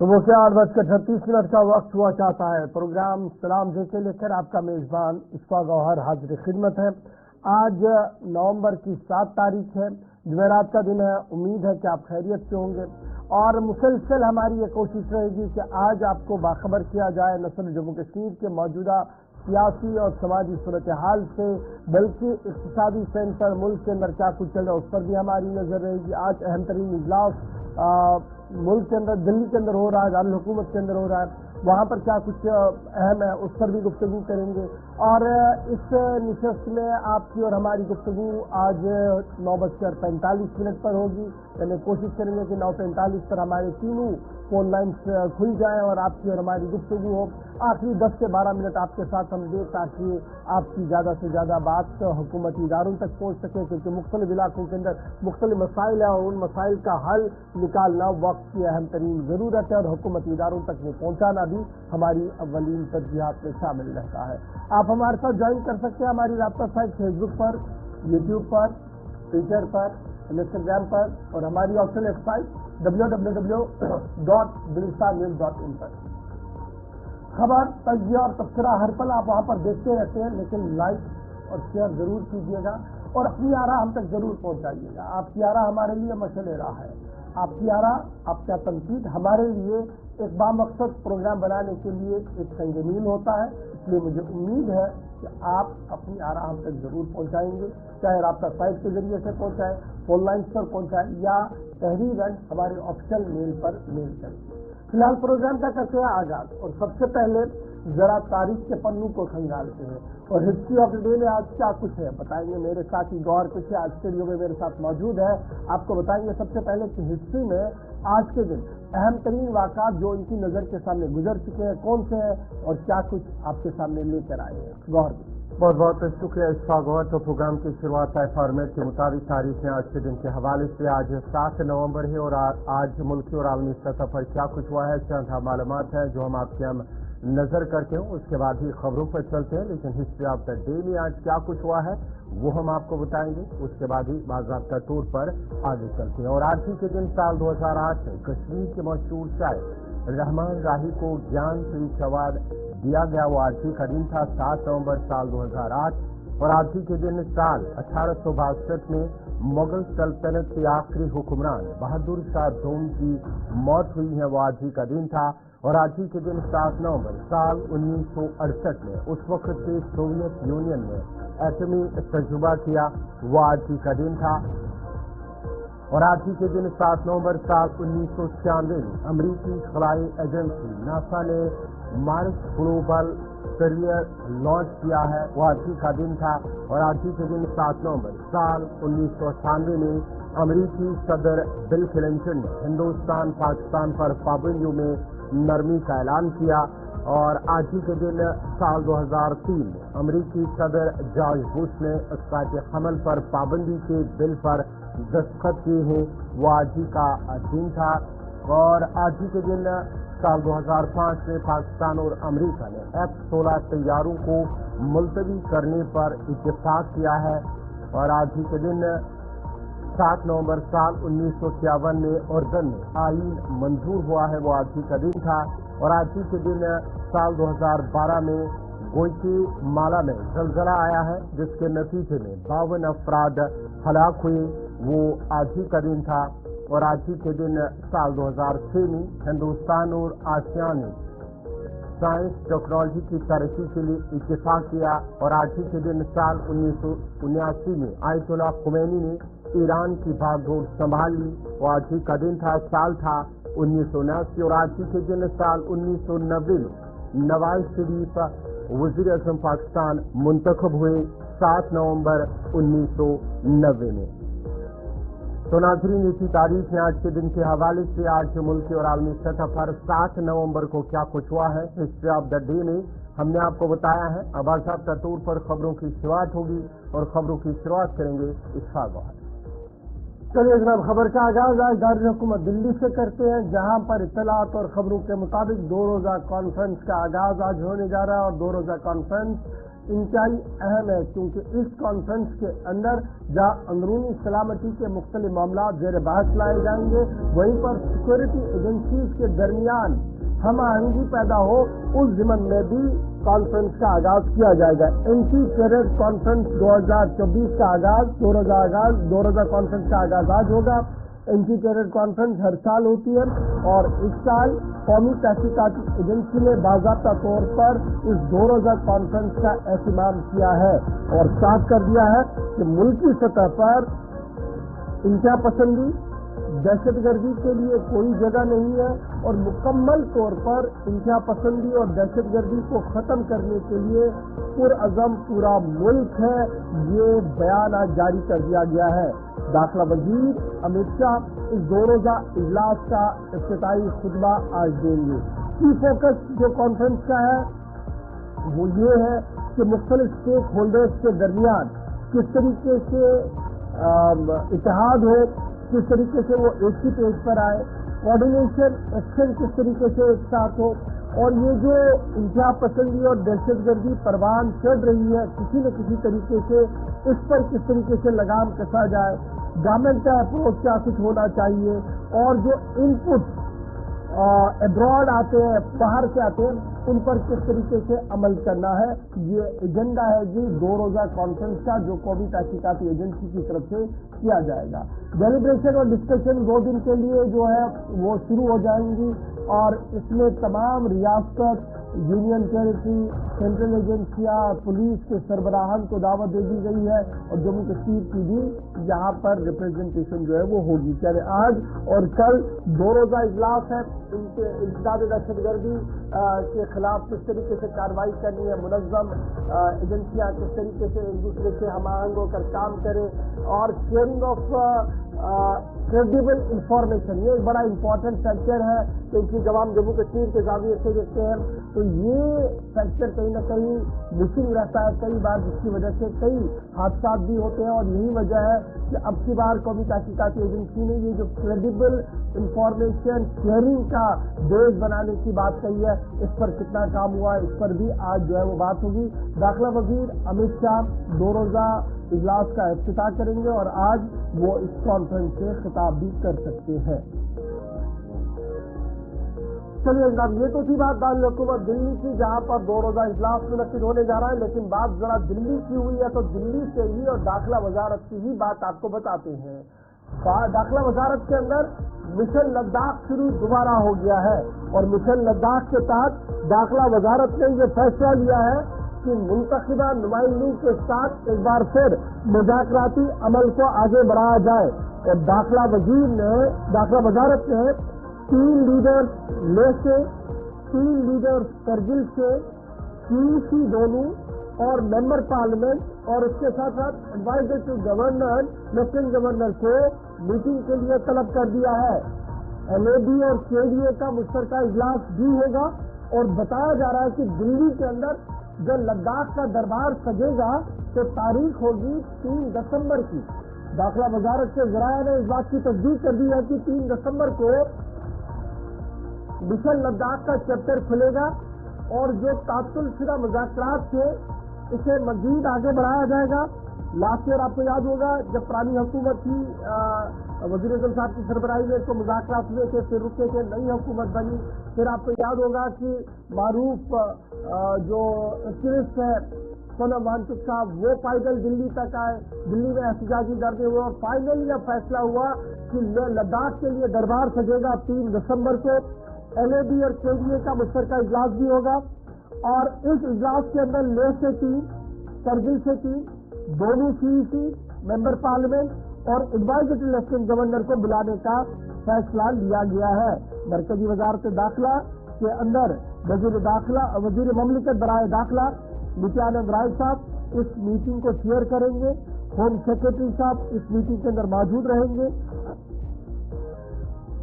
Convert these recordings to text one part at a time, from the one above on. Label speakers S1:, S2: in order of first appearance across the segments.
S1: تو وہ کیا 8:38 کا وقت ہوا چاہتا ہے۔ پروگرام سلام سے لے کر آپ کا میزبان اشفاق گوہر حاضر خدمت ہے۔ آج نومبر کی 7 تاریخ ہے، جمعرات کا دن ہے۔ امید ہے کہ آپ خیریت سے ہوں گے اور مسلسل ہماری یہ کوشش رہے گی کہ آج آپ کو باخبر کیا جائے نہ صرف جموں کشمیر کے موجودہ سیاسی اور سماجی صورتحال سے، بلکہ اقتصادی سینٹر ملک کے اندر کیا کچھ چل رہا ہے اس پر بھی ہماری نظر رہے گی۔ آج اہم ترین اجلاس ملک کے اندر دلی کے اندر ہو رہا ہے، دارالحکومت کے اندر ہو رہا ہے، وہاں پر کیا کچھ اہم ہے اس پر بھی گفتگو کریں گے۔ اور اس نشست میں آپ کی اور ہماری گفتگو آج 9:45 پر ہوگی، یعنی کوشش کریں گے کہ 9:45 پر ہمارے تینوں فون لائنز کھل جائیں اور آپ کی اور ہماری گفتگو ہو۔ آخری 10 سے 12 منٹ آپ کے ساتھ ہم دیں تاکہ آپ کی زیادہ سے زیادہ بات حکومتی اداروں تک پہنچ سکے، کیونکہ مختلف علاقوں کے اندر مختلف مسائل ہیں اور ان مسائل کا حل نکالنا وقت کی اہم ترین ضرورت ہے اور حکومتی اداروں تک وہ پہنچانا بھی ہماری اولین ترجیحات میں شامل رہتا ہے۔ آپ ہمارے ساتھ جوائن کر سکتے ہیں ہماری رابطہ سائٹ فیس بک پر، یوٹیوب پر، ٹویٹر پر، انسٹاگرام پر اور ہماری آفیشیل ویب سائٹ www.bilisanews.in پر۔ خبر، تجزیہ اور تبصرہ ہر پل آپ وہاں پر دیکھتے رہتے ہیں، لیکن لائک اور شیئر ضرور کیجیے گا اور اپنی آراء ہم تک ضرور پہنچائیے گا۔ آپ کی آراء ہمارے لیے مشعل راہ ہے، آپ کی آراء، آپ کا تنقید ہمارے لیے ایک بامقصد پروگرام بنانے کے لیے ایک سنگ میل ہوتا ہے۔ اس لیے مجھے امید ہے کہ آپ اپنی آراء ہم تک ضرور پہنچائیں گے، چاہے رابطہ سائٹ کے ذریعے سے پہنچائیں، فون لائنز پر پہنچائیں یا تحریراً ہمارے آفیشیل میل پر میل کریں۔ فی الحال پروگرام کا کرتے ہیں آغاز اور سب سے پہلے ذرا تاریخ کے پنوں کو کھنگالتے ہیں اور ہسٹری آف دا ڈے میں آج کیا کچھ ہے بتائیں گے میرے ساتھی گوہر کچھ آج اسٹوڈیو میں میرے ساتھ موجود ہے۔ آپ کو بتائیں گے سب سے پہلے کہ ہسٹری میں آج کے دن اہم ترین واقعات جو ان کی نظر کے سامنے گزر چکے ہیں کون سے ہیں اور کیا کچھ آپ کے سامنے لے کر آئے ہیں۔ گوہر
S2: بہت بہت شکریہ اشفاق گوہر۔ تو پروگرام کی شروعات طے فارمیٹ کے مطابق تاریخ میں آج کے دن کے حوالے سے آج 7 نومبر ہے اور آج ملکی اور عالمی سطح پر کیا کچھ ہوا ہے چند معلومات ہیں جو ہم آپ کے نظر کرتے ہیں، اس کے بعد ہی خبروں پر چلتے ہیں، لیکن ہسٹری آف دا ڈے میں آج کیا کچھ ہوا ہے وہ ہم آپ کو بتائیں گے، اس کے بعد ہی باضابطہ طور پر آگے چلتے ہیں۔ اور آج ہی کے دن سال 2008 میں کشمیر کے مشہور شاعر رحمان راہی کو گیان پیٹھ ایوارڈ دیا گیا، وہ آج ہی کا دن تھا 7 نومبر سال 2008۔ اور آج ہی کے دن سال 1862 میں مغل سلطنت کے آخری حکمران بہادر شاہ دوم کی موت ہوئی ہے، وہ آج ہی کا دن تھا۔ اور آج ہی کے دن 7 نومبر سال 1968 میں اس وقت سے سوویت یونین نے ایٹمی تجربہ کیا، وہ آج ہی کا دن تھا۔ اور آج ہی کے دن 7 نومبر سال 1996 میں امریکی خلائی ایجنسی ناسا نے مارس گلوبل کیریئر لانچ کیا ہے، وہ آج ہی کا دن تھا۔ اور آج ہی کے دن 7 نومبر سال 1998 میں امریکی صدر بل کلنٹن نے ہندوستان پاکستان پر پابندیوں میں نرمی کا اعلان کیا۔ اور آج ہی کے دن سال 2003 میں امریکی صدر جارج بش نے قید حمل پر پابندی کے بل پر دستخط کیے ہیں، وہ آج ہی کا دن تھا۔ اور آج ہی کے دن سال 2005 میں پاکستان اور امریکہ نے F-16 طیاروں کو ملتوی کرنے پر اتفاق کیا ہے۔ اور آج ہی کے دن 7 نومبر سال 1951 میں اردن میں آئین منظور ہوا ہے، وہ آج ہی کا دن تھا۔ اور آج ہی کے دن سال 2012 میں گوئٹے مالا میں زلزلہ آیا ہے جس کے نتیجے میں 52 افراد ہلاک ہوئے، وہ آج ہی کا دن تھا۔ اور آج ہی کے دن سال 2006 میں ہندوستان اور آسیان نے سائنس ٹیکنالوجی کی ترقی کے لیے اتفاق کیا۔ اور آج ہی کے دن سال 1979 میں آیت اللہ خمینی نے ایران کی بھاگ دوڑ سنبھال لی، وہ آج ہی کا دن تھا، سال تھا 1979۔ اور آج ہی کے دن سال 1990 میں نواز شریف وزیر اعظم پاکستان منتخب ہوئے، 7 نومبر 1990 میں۔ تو ناظرین اسی تاریخ میں آج کے دن کے حوالے سے آج ملکی اور عالمی سطح پر 7 نومبر کو کیا کچھ ہوا ہے ہسٹری آف دا ڈے میں ہم نے آپ کو بتایا ہے۔ اب باضابطہ طور پر خبروں کی شروعات ہوگی اور خبروں کی شروعات کریں گے اشفاق گوہر۔
S1: چلیے جناب، خبر کا آغاز آج دارالحکومت دلی سے کرتے ہیں، جہاں پر اطلاعات اور خبروں کے مطابق 2 روزہ کانفرنس کا آغاز آج ہونے جا رہا ہے اور 2 روزہ کانفرنس انتہائی اہم ہے، کیونکہ اس کانفرنس کے اندر جہاں اندرونی سلامتی کے مختلف معاملات زیر بحث لائے جائیں گے، وہیں پر سیکورٹی ایجنسیز کے درمیان ہم آہنگی پیدا ہو، اس ضمن میں بھی کانفرنس کا آغاز کیا جائے گا۔ اینٹی ٹیرر کانفرنس 2024 کا آغاز، 2000 کانفرنس کا آغاز ہوگا۔ اینٹی ٹیرر کانفرنس ہر سال ہوتی ہے اور اس سال قومی تحقیقاتی ایجنسی نے باضابطہ طور پر اس 2 روزہ کانفرنس کا اہتمام کیا ہے اور صاف کر دیا ہے کہ ملکی سطح پر انتہا پسندی، دہشت گردی کے لیے کوئی جگہ نہیں ہے اور مکمل طور پر انتہا پسندی اور دہشت گردی کو ختم کرنے کے لیے پرعزم پورا ملک ہے۔ یہ بیان آج جاری کر دیا گیا ہے۔ داخلہ وزیر امت شاہ اس 2 روزہ اجلاس کا افتتاحی خطبہ آج دیں گے۔ کی فوکس جو کانفرنس کا ہے وہ یہ ہے کہ مختلف اسٹیک ہولڈرز کے درمیان کس طریقے سے اتحاد ہو، کس طریقے سے وہ ایک ہی پیج پر آئے، کوآرڈینیشن ایکشن کس طریقے سے ایک ساتھ ہو، اور یہ جو انتہا پسندی اور دہشت گردی پروان چڑھ رہی ہے کسی نہ کسی طریقے سے، اس پر کس طریقے سے لگام کسا جائے، گورنمنٹ کا اپروچ کیا کچھ ہونا چاہیے، اور جو ان پٹ ابراڈ آتے ہیں، باہر سے آتے ہیں، ان پر کس طریقے سے عمل کرنا ہے۔ یہ ایجنڈا ہے جی 2 روزہ کانفرنس کا جو قومی تحقیقاتی ایجنسی کی طرف سے کیا جائے گا۔ ڈیلیبریشن اور ڈسکشن 2 دن کے لیے جو ہے وہ شروع ہو جائیں گی اور اس میں تمام ریاست، یونین ٹیریٹری، سینٹرل ایجنسیاں، پولیس کے سربراہان کو دعوت دے دی گئی ہے اور جموں کشمیر کی بھی یہاں پر ریپرزنٹیشن جو ہے وہ ہوگی۔ یعنی آج اور کل 2 روزہ اجلاس ہے، ان کے انسداد دہشت گردی کے خلاف کس طریقے سے کارروائی کرنی ہے، منظم ایجنسیاں کس طریقے سے ایک دوسرے سے ہم آہنگ ہو کر کام کریں، اور شیئرنگ آف کریڈیبل انفارمیشن، یہ ایک بڑا امپورٹنٹ فیکٹر ہے، کیونکہ جب ہم جموں کشمیر کے زاویے سے دیکھتے ہیں تو یہ فیکٹر کہیں نہ کہیں مسنگ رہتا ہے کئی بار، جس کی وجہ سے کئی حادثات بھی ہوتے ہیں، اور یہی وجہ ہے کہ اب کی بار قومی تحقیقاتی ایجنسی نے یہ جو کریڈیبل انفارمیشن شیئرنگ کا بیس بنانے کی بات کہی ہے، اس پر کتنا کام ہوا ہے اس پر بھی آج جو ہے وہ بات ہوگی۔ داخلہ وزیر امت شاہ 2 روزہ اجلاس کا افتتاح کریں گے اور آج وہ اس کانفرنس سے خطاب بھی کر سکتے ہیں۔ چلیے جناب، یہ تو تھی بات دارالحکومت دلی کی، جہاں پر 2 روزہ اجلاس منعقد ہونے جا رہا ہے، لیکن بات ذرا دلی کی ہوئی ہے تو دلی سے ہی اور داخلہ وزارت کی ہی بات آپ کو بتاتے ہیں۔ داخلہ وزارت کے اندر مشن لداخ شروع دوبارہ ہو گیا ہے اور مشن لداخ کے تحت داخلہ وزارت نے یہ فیصلہ لیا ہے کہ منتخبہ نمائندوں کے ساتھ ایک بار پھر مذاکراتی عمل کو آگے بڑھایا جائے، اور داخلہ وزارت نے 3 لیڈرز لے سے، 3 لیڈرز کرگل سے، CEC دونوں اور ممبر پارلیمنٹ اور اس کے ساتھ ساتھ adviser to governor, lieutenant governor کو میٹنگ کے لیے طلب کر دیا ہے۔ LAD اور KDA کا مشترکہ اجلاس بھی ہوگا، اور بتایا جا رہا ہے کہ دلی کے اندر جب لداخ کا دربار سجے گا تو تاریخ ہوگی 3 دسمبر کی۔ داخلہ وزارت کے ذرائع نے اس بات کی تصدیق کر دی ہے کہ 3 دسمبر کو مشن لداخ کا چیپٹر کھلے گا، اور جو تعطل شدہ مذاکرات تھے اسے مزید آگے بڑھایا جائے گا۔ لاسٹ ایئر آپ کو یاد ہوگا جب پرانی حکومت تھی، وزیر اعظم صاحب کی سربراہی میں تو مذاکرات ہوئے تھے، پھر رکے تھے، نئی حکومت بنی، پھر آپ کو یاد ہوگا کہ معروف جو ایکٹیوسٹ ہے سونم وانگچک صاحب وہ پیدل دلی تک آئے، دلی میں احتجاجی دھرنے ہوئے، اور فائنلی یہ فیصلہ ہوا کہ لداخ کے لیے دربار سجے گا 3 دسمبر کو۔ LAD اور KDA کا مشترکہ اجلاس بھی ہوگا، اور اس اجلاس کے اندر لیہ سے 3، کرگل سے 3، دونوں CEC، ممبر پارلیمنٹ اور ایڈوائزر ٹو لیفٹیننٹ گورنر کو بلانے کا فیصلہ لیا گیا ہے۔ مرکزی وزارت داخلہ کے اندر وزیر مملکت برائے داخلہ نتیانند رائے صاحب اس میٹنگ کو چیئر کریں گے، ہوم سیکرٹری صاحب اس میٹنگ کے اندر موجود رہیں گے۔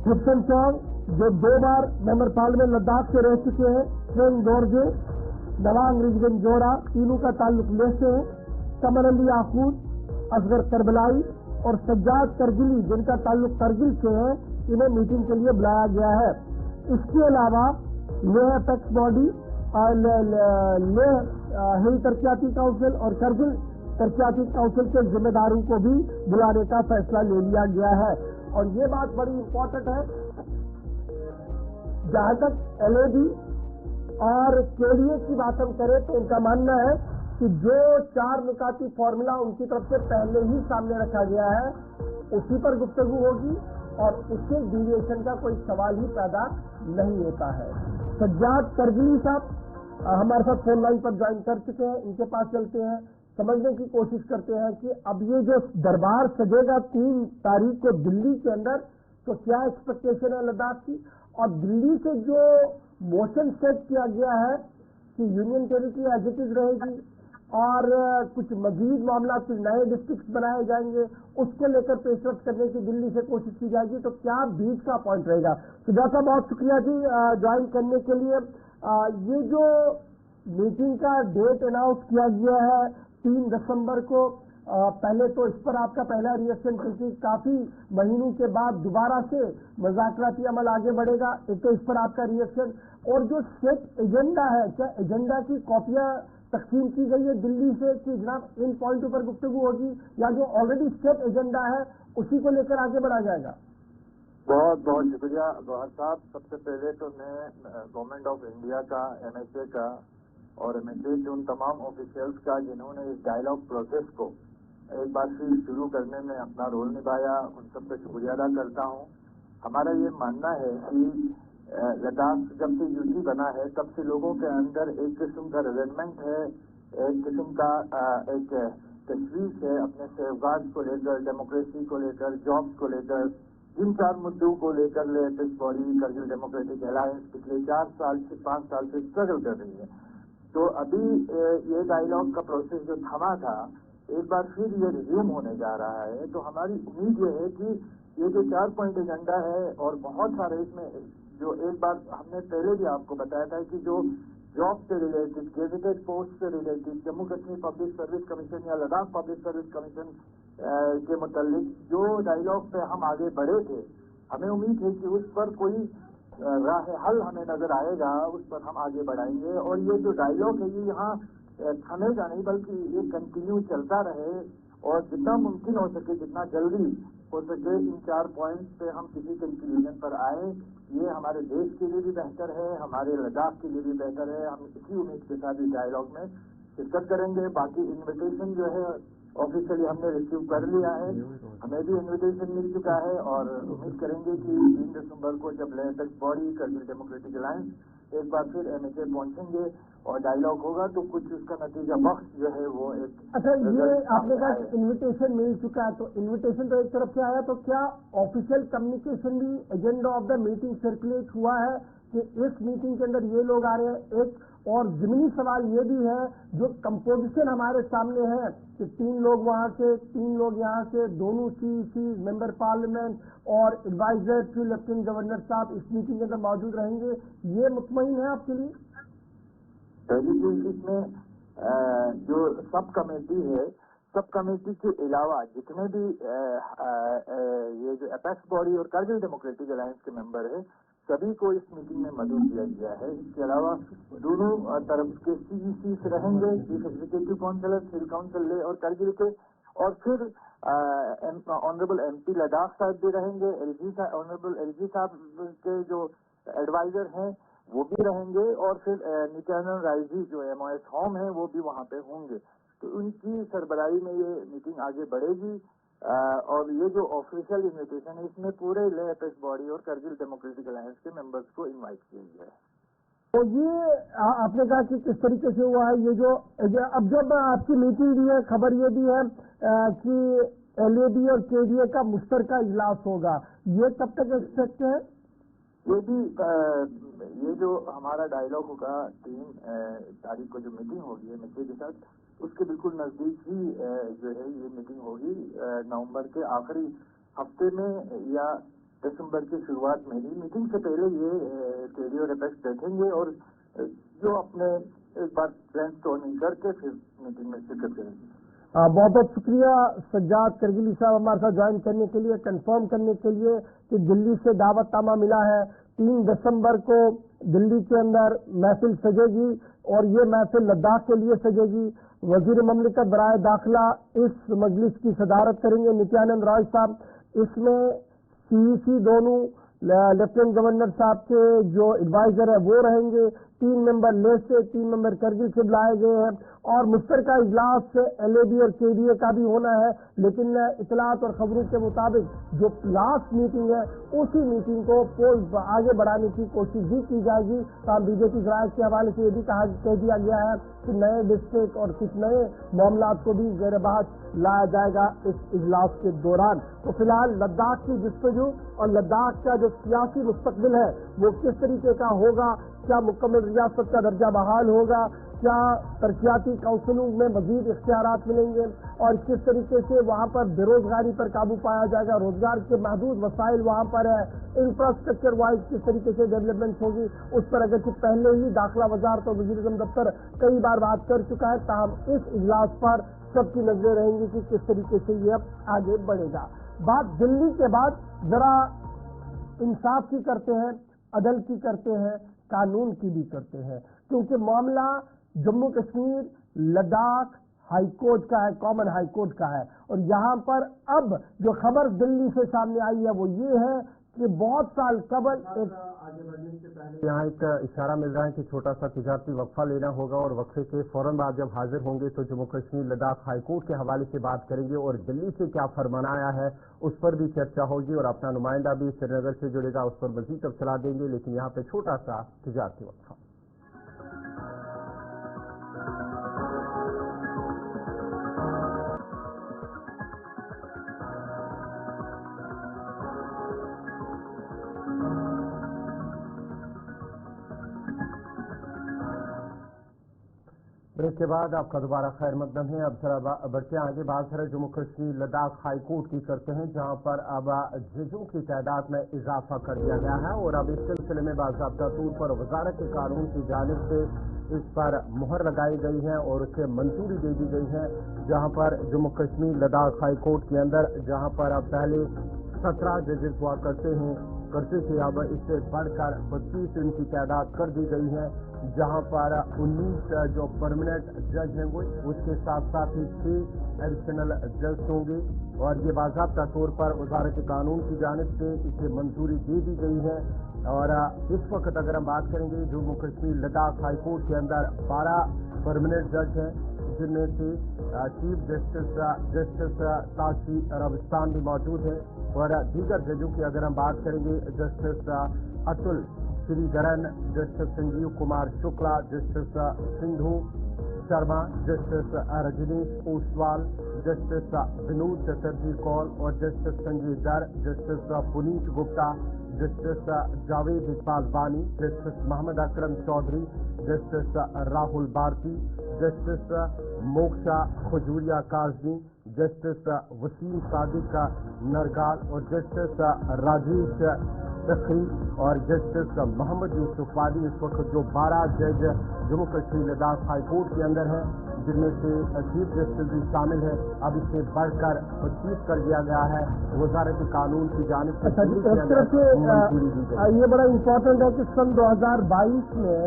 S1: تھپسن چونگ جو 2 بار ممبر پارلیمنٹ لداخ سے رہ چکے ہیں، ٹرینگ دورجے، نوانگ رجگن جوڑا، تینوں کا تعلق لیہ سے ہے، قمر علی آخوند، اصغر کربلائی اور سجاد کرگلی جن کا تعلق کرگل سے ہے، انہیں میٹنگ کے لیے بلایا گیا ہے۔ اس کے علاوہ لیہ اپیکس باڈی اور لیہ हिल तरक्याती काउंसिल और करगिल तरक्याती काउंसिल के जिम्मेदारों को भी बुलाने का फैसला ले लिया गया है। और ये बात बड़ी इम्पोर्टेंट है, जहां तक LAD और KDA की बात हम करें तो उनका मानना है कि जो 4 नुकाती फॉर्मूला उनकी तरफ से पहले ही सामने रखा गया है उसी पर गुफ्तगू होगी और उससे डिविएशन का कोई सवाल ही पैदा नहीं होता है। सज्जाद करगिली साहब हमारे साथ फोन लाइन पर ज्वाइन कर चुके हैं, इनके पास चलते हैं, समझने की कोशिश करते हैं कि अब ये जो दरबार सजेगा 3 तारीख को दिल्ली के अंदर, तो क्या एक्सपेक्टेशन है लद्दाख की, और दिल्ली से जो मोशन सेट किया गया है कि union territory as it is रहेगी और कुछ मजीद मामला, कुछ नए डिस्ट्रिक्ट बनाए जाएंगे, उसको लेकर पेशरफ करने की दिल्ली से कोशिश की जाएगी, तो क्या बीच का पॉइंट रहेगा। सुजाता साहब बहुत शुक्रिया जी ज्वाइन करने के लिए। ये जो मीटिंग का डेट अनाउंस किया गया है 3 दिसंबर को, पहले तो इस पर आपका पहला रिएक्शन, क्योंकि काफी महीनों के बाद दोबारा से मुज़ाकराती अमल आगे बढ़ेगा, एक तो इस पर आपका रिएक्शन, और जो सेट एजेंडा है, क्या एजेंडा की कॉपियां तकसीम की गई है दिल्ली से कि जनाब इन पॉइंटों पर गुफ्तगू होगी, या जो ऑलरेडी सेट एजेंडा है उसी को लेकर आगे बढ़ा जाएगा।
S3: बहुत बहुत शुक्रिया गौहर साहब। सबसे पहले तो मैं गवर्नमेंट ऑफ इंडिया का, MHA का और MHA के उन तमाम ऑफिशियल्स का जिन्होंने इस डायलॉग प्रोसेस को एक बार फिर शुरू करने में अपना रोल निभाया, उन सब पे शुक्रिया अदा करता हूँ। हमारा ये मानना है कि लद्दाख जब से यूटी बना है तब से लोगों के अंदर एक किस्म का रिजेंटमेंट है, एक किस्म का एक तशवीश है अपने सेफगार्ड्स को लेकर, डेमोक्रेसी को लेकर, जॉब्स को लेकर, जिन 4 मुद्दों को लेकर latest body Kargil democratic alliance पिछले 4 साल से 5 साल से स्ट्रगल कर रही है। तो अभी ये डायलॉग का प्रोसेस जो थमा था, एक बार फिर ये रिज्यूम होने जा रहा है। तो हमारी उम्मीद ये है कि ये जो 4 पॉइंट एजेंडा है और बहुत सारे इसमें, जो एक बार हमने पहले भी आपको बताया था कि जो जॉब से रिलेटेड, गेजेटेड पोस्ट से related, Jammu Kashmir public service commission या लद्दाख पब्लिक सर्विस कमीशन के मुतालिक जो डायलॉग पे हम आगे बढ़े थे, हमें उम्मीद है कि उस पर कोई राह हल हमें नजर आएगा, उस पर हम आगे बढ़ाएंगे। और ये जो डायलॉग है ये यहाँ थमेगा नहीं, बल्कि ये कंटिन्यू चलता रहे और जितना मुमकिन हो सके, जितना जल्दी हो सके, इन 4 पॉइंट्स पे हम किसी कंक्लूजन पर आए। ये हमारे देश के लिए भी बेहतर है, हमारे लद्दाख के लिए भी बेहतर है। हम इसी उम्मीद के साथ इस डायलॉग में शिरकत करेंगे। बाकी इन्विटेशन जो है ऑफिशियली हमने रिसीव कर लिया है, हमें भी इन्विटेशन मिल चुका है और उम्मीद करेंगे कि 3 दिसंबर को जब latest body Kargil democratic alliance एक बार फिर MHA पहुंचेंगे और डायलॉग होगा तो कुछ उसका नतीजा बख्श जो है वो एक।
S1: अच्छा, ये आपने कहा इन्विटेशन मिल चुका है, तो इन्विटेशन तो एक तरफ से आया, तो क्या ऑफिशियल कम्युनिकेशन भी agenda of the meeting circulate हुआ है कि इस मीटिंग के अंदर ये लोग आ रहे हैं? एक और ज़मीनी सवाल ये भी है, जो कंपोजिशन हमारे सामने है कि 3 लोग वहाँ से, 3 लोग यहाँ से, दोनों CEC मेंबर पार्लियामेंट और एडवाइजर टू लेफ्टिनेंट गवर्नर साहब इस मीटिंग के अंदर मौजूद रहेंगे, ये मुतमईन है आपके लिए?
S3: पहली चीज इसमें जो सब कमेटी है, सब कमेटी के अलावा जितने भी ये जो अपेक्स बॉडी और करगिल डेमोक्रेटिक अलायंस के मेंबर है, सभी को इस मीटिंग में मदद किया गया है। इसके अलावा दोनों तरफ के CECs रहेंगे, chief executive councillor, hill council Leh और करगिल के, और फिर ऑनरेबल MP लद्दाख साहब भी रहेंगे, ऑनरेबल LG साहब के जो एडवाइजर हैं वो भी रहेंगे, और फिर नित्यानंद राय जी जो MOS होम है वो भी वहाँ पे होंगे। तो उनकी सरबराही में ये मीटिंग आगे बढ़ेगी। और ये जो ऑफिशियल इन्विटेशन है इसमें पूरे ले अपेक्स बॉडी और करगिल डेमोक्रेटिक अलायंस के मेंबर्स को इनवाइट किया गया है।
S1: तो ये आपने कहा कि किस तरीके से हुआ है ये जो अब जब आपकी मीटिंग भी है, खबर ये भी है कि LAD और KDA का मुश्तरका इजलास होगा, ये कब तक एक्सपेक्ट है?
S3: ये भी ये जो हमारा डायलॉग होगा 3 तारीख को जो मीटिंग होगी MHA के साथ, उसके बिल्कुल नजदीक ही जो है ये मीटिंग होगी। नवंबर के आखिरी हफ्ते में या दिसंबर की शुरुआत में ही। मीटिंग से पहले ये KDA और अपेक्स बैठेंगे और जो अपने एक बार ब्रेन स्टॉर्मिंग करके फिर मीटिंग में शिरकत करेंगे।
S1: बहुत बहुत शुक्रिया सज्जाद करगिली साहब हमारे साथ ज्वाइन करने के लिए, कंफर्म करने के लिए कि दिल्ली से दावतनामा मिला है 3 दिसंबर को दिल्ली के अंदर महफिल सजेगी اور یہ محفل لداخ کے لیے سجے گی۔ وزیر مملکت برائے داخلہ اس مجلس کی صدارت کریں گے نتیانند رائے صاحب۔ اس میں CEC دونوں لیفٹیننٹ گورنر صاحب کے جو ایڈوائزر ہے وہ رہیں گے، 3 ممبر لیہ سے، 3 ممبر کرگل سے بلائے گئے ہیں، اور مشترکہ اجلاس LAD اور KDA کا بھی ہونا ہے، لیکن اطلاعات اور خبروں کے مطابق جو لاسٹ میٹنگ ہے اسی میٹنگ کو پوز آگے بڑھانے کی کوشش بھی کی جائے گی۔ BJP ذرائع کے حوالے سے یہ بھی کہہ دیا گیا ہے کہ نئے ڈسٹرکٹ اور کچھ نئے معاملات کو بھی زیر بحث لایا جائے گا اس اجلاس کے دوران۔ تو فی الحال لداخ کی جستجو اور لداخ کا جو سیاسی مستقبل ہے وہ کس طریقے کا ہوگا، کیا مکمل ریاست کا درجہ بحال ہوگا، کیا ترقیاتی کونسلوں میں مزید اختیارات ملیں گے، اور کس طریقے سے وہاں پر بے روزگاری پر قابو پایا جائے گا، روزگار کے محدود وسائل وہاں پر ہے، انفراسٹرکچر وائز کس طریقے سے ڈیولپمنٹ ہوگی، اس پر اگرچہ پہلے ہی داخلہ وزارت اور وزیر اعظم دفتر کئی بار بات کر چکا ہے، تاہم اس اجلاس پر سب کی نظریں رہیں گی کہ کس طریقے سے یہ اب آگے بڑھے گا۔ بات دلی کے بعد ذرا انصاف کی کرتے ہیں، عدل کی کرتے ہیں، قانون کی بھی کرتے ہیں، کیونکہ معاملہ جموں کشمیر لداخ ہائی کورٹ کا ہے، کامن ہائی کورٹ کا ہے، اور یہاں پر اب جو خبر دلی سے سامنے آئی ہے وہ یہ ہے کہ بہت سال قبل
S2: آگے بڑھنے سے پہلے یہاں ایک اشارہ مل رہا ہے کہ چھوٹا سا تجارتی وقفہ لینا ہوگا، اور وقفے کے فوراً بعد جب حاضر ہوں گے تو جموں کشمیر لداخ ہائی کورٹ کے حوالے سے بات کریں گے، اور دلی سے کیا فرمان آیا ہے اس پر بھی چرچا ہوگی، اور اپنا نمائندہ بھی سری نگر سے جڑے گا، اس پر مزید تفصیلات دیں گے، لیکن یہاں پہ چھوٹا سا تجارتی وقفہ۔ بریک کے بعد آپ کا دوبارہ خیر مقدم ہے۔ اب ذرا بڑھتے ہیں آگے، بات ہے جموں کشمیر لداخ ہائی کورٹ کی کرتے ہیں، جہاں پر اب ججوں کی تعداد میں اضافہ کر دیا گیا ہے، اور اب اس سلسلے میں باضابطہ طور پر وزارت قانون کی جانب سے اس پر مہر لگائی گئی ہے اور اسے منظوری دے دی گئی ہے، جہاں پر جموں کشمیر لداخ ہائی کورٹ کے اندر جہاں پر اب پہلے 17 ججز ہوا کرتے تھے، اب اس سے بڑھ کر 25 ان کی تعداد کر دی گئی ہے، جہاں پر 19 جو پرماننٹ جج ہیں وہ اس کے ساتھ ساتھ ہی 6 ایڈیشنل جج ہوں گے، اور یہ باضابطہ طور پر وزارت قانون کی جانب سے اسے منظوری دے دی گئی ہے۔ اور اس وقت اگر ہم بات کریں گے جموں کشمیر لداخ ہائی کورٹ کے اندر 12 پرماننٹ جج ہیں، جن میں سے چیف جسٹس تاسی رابستان بھی موجود ہیں، اور دیگر ججوں کی اگر ہم بات کریں گے justice Atul Sreedharan, justice Sanjeev Kumar Shukla, justice Sindhu Sharma, justice Rajnesh Oswal, justice Vinod Chatterji Koul, اور justice Sanjay Dhar, justice Puneet Gupta, justice Javed Iqbal Wani, justice Mohammad Akram Chowdhary, justice Rahul Bharti, justice Moksha Khajuria Kazmi, justice Wasim Sadiq Nargal, اور جسٹس راجیش سکری اور جسٹس محمد یوسف وادی، اس وقت جو 12 جج جموں کشمیر لداخ ہائی کورٹ کے اندر ہیں، جن میں سے چیف جسٹس بھی شامل ہے، اب اس سے بڑھ کر 25 کر دیا گیا ہے وزارت قانون کی جانب سے۔
S1: یہ بڑا امپورٹنٹ ہے کہ سن 2022 میں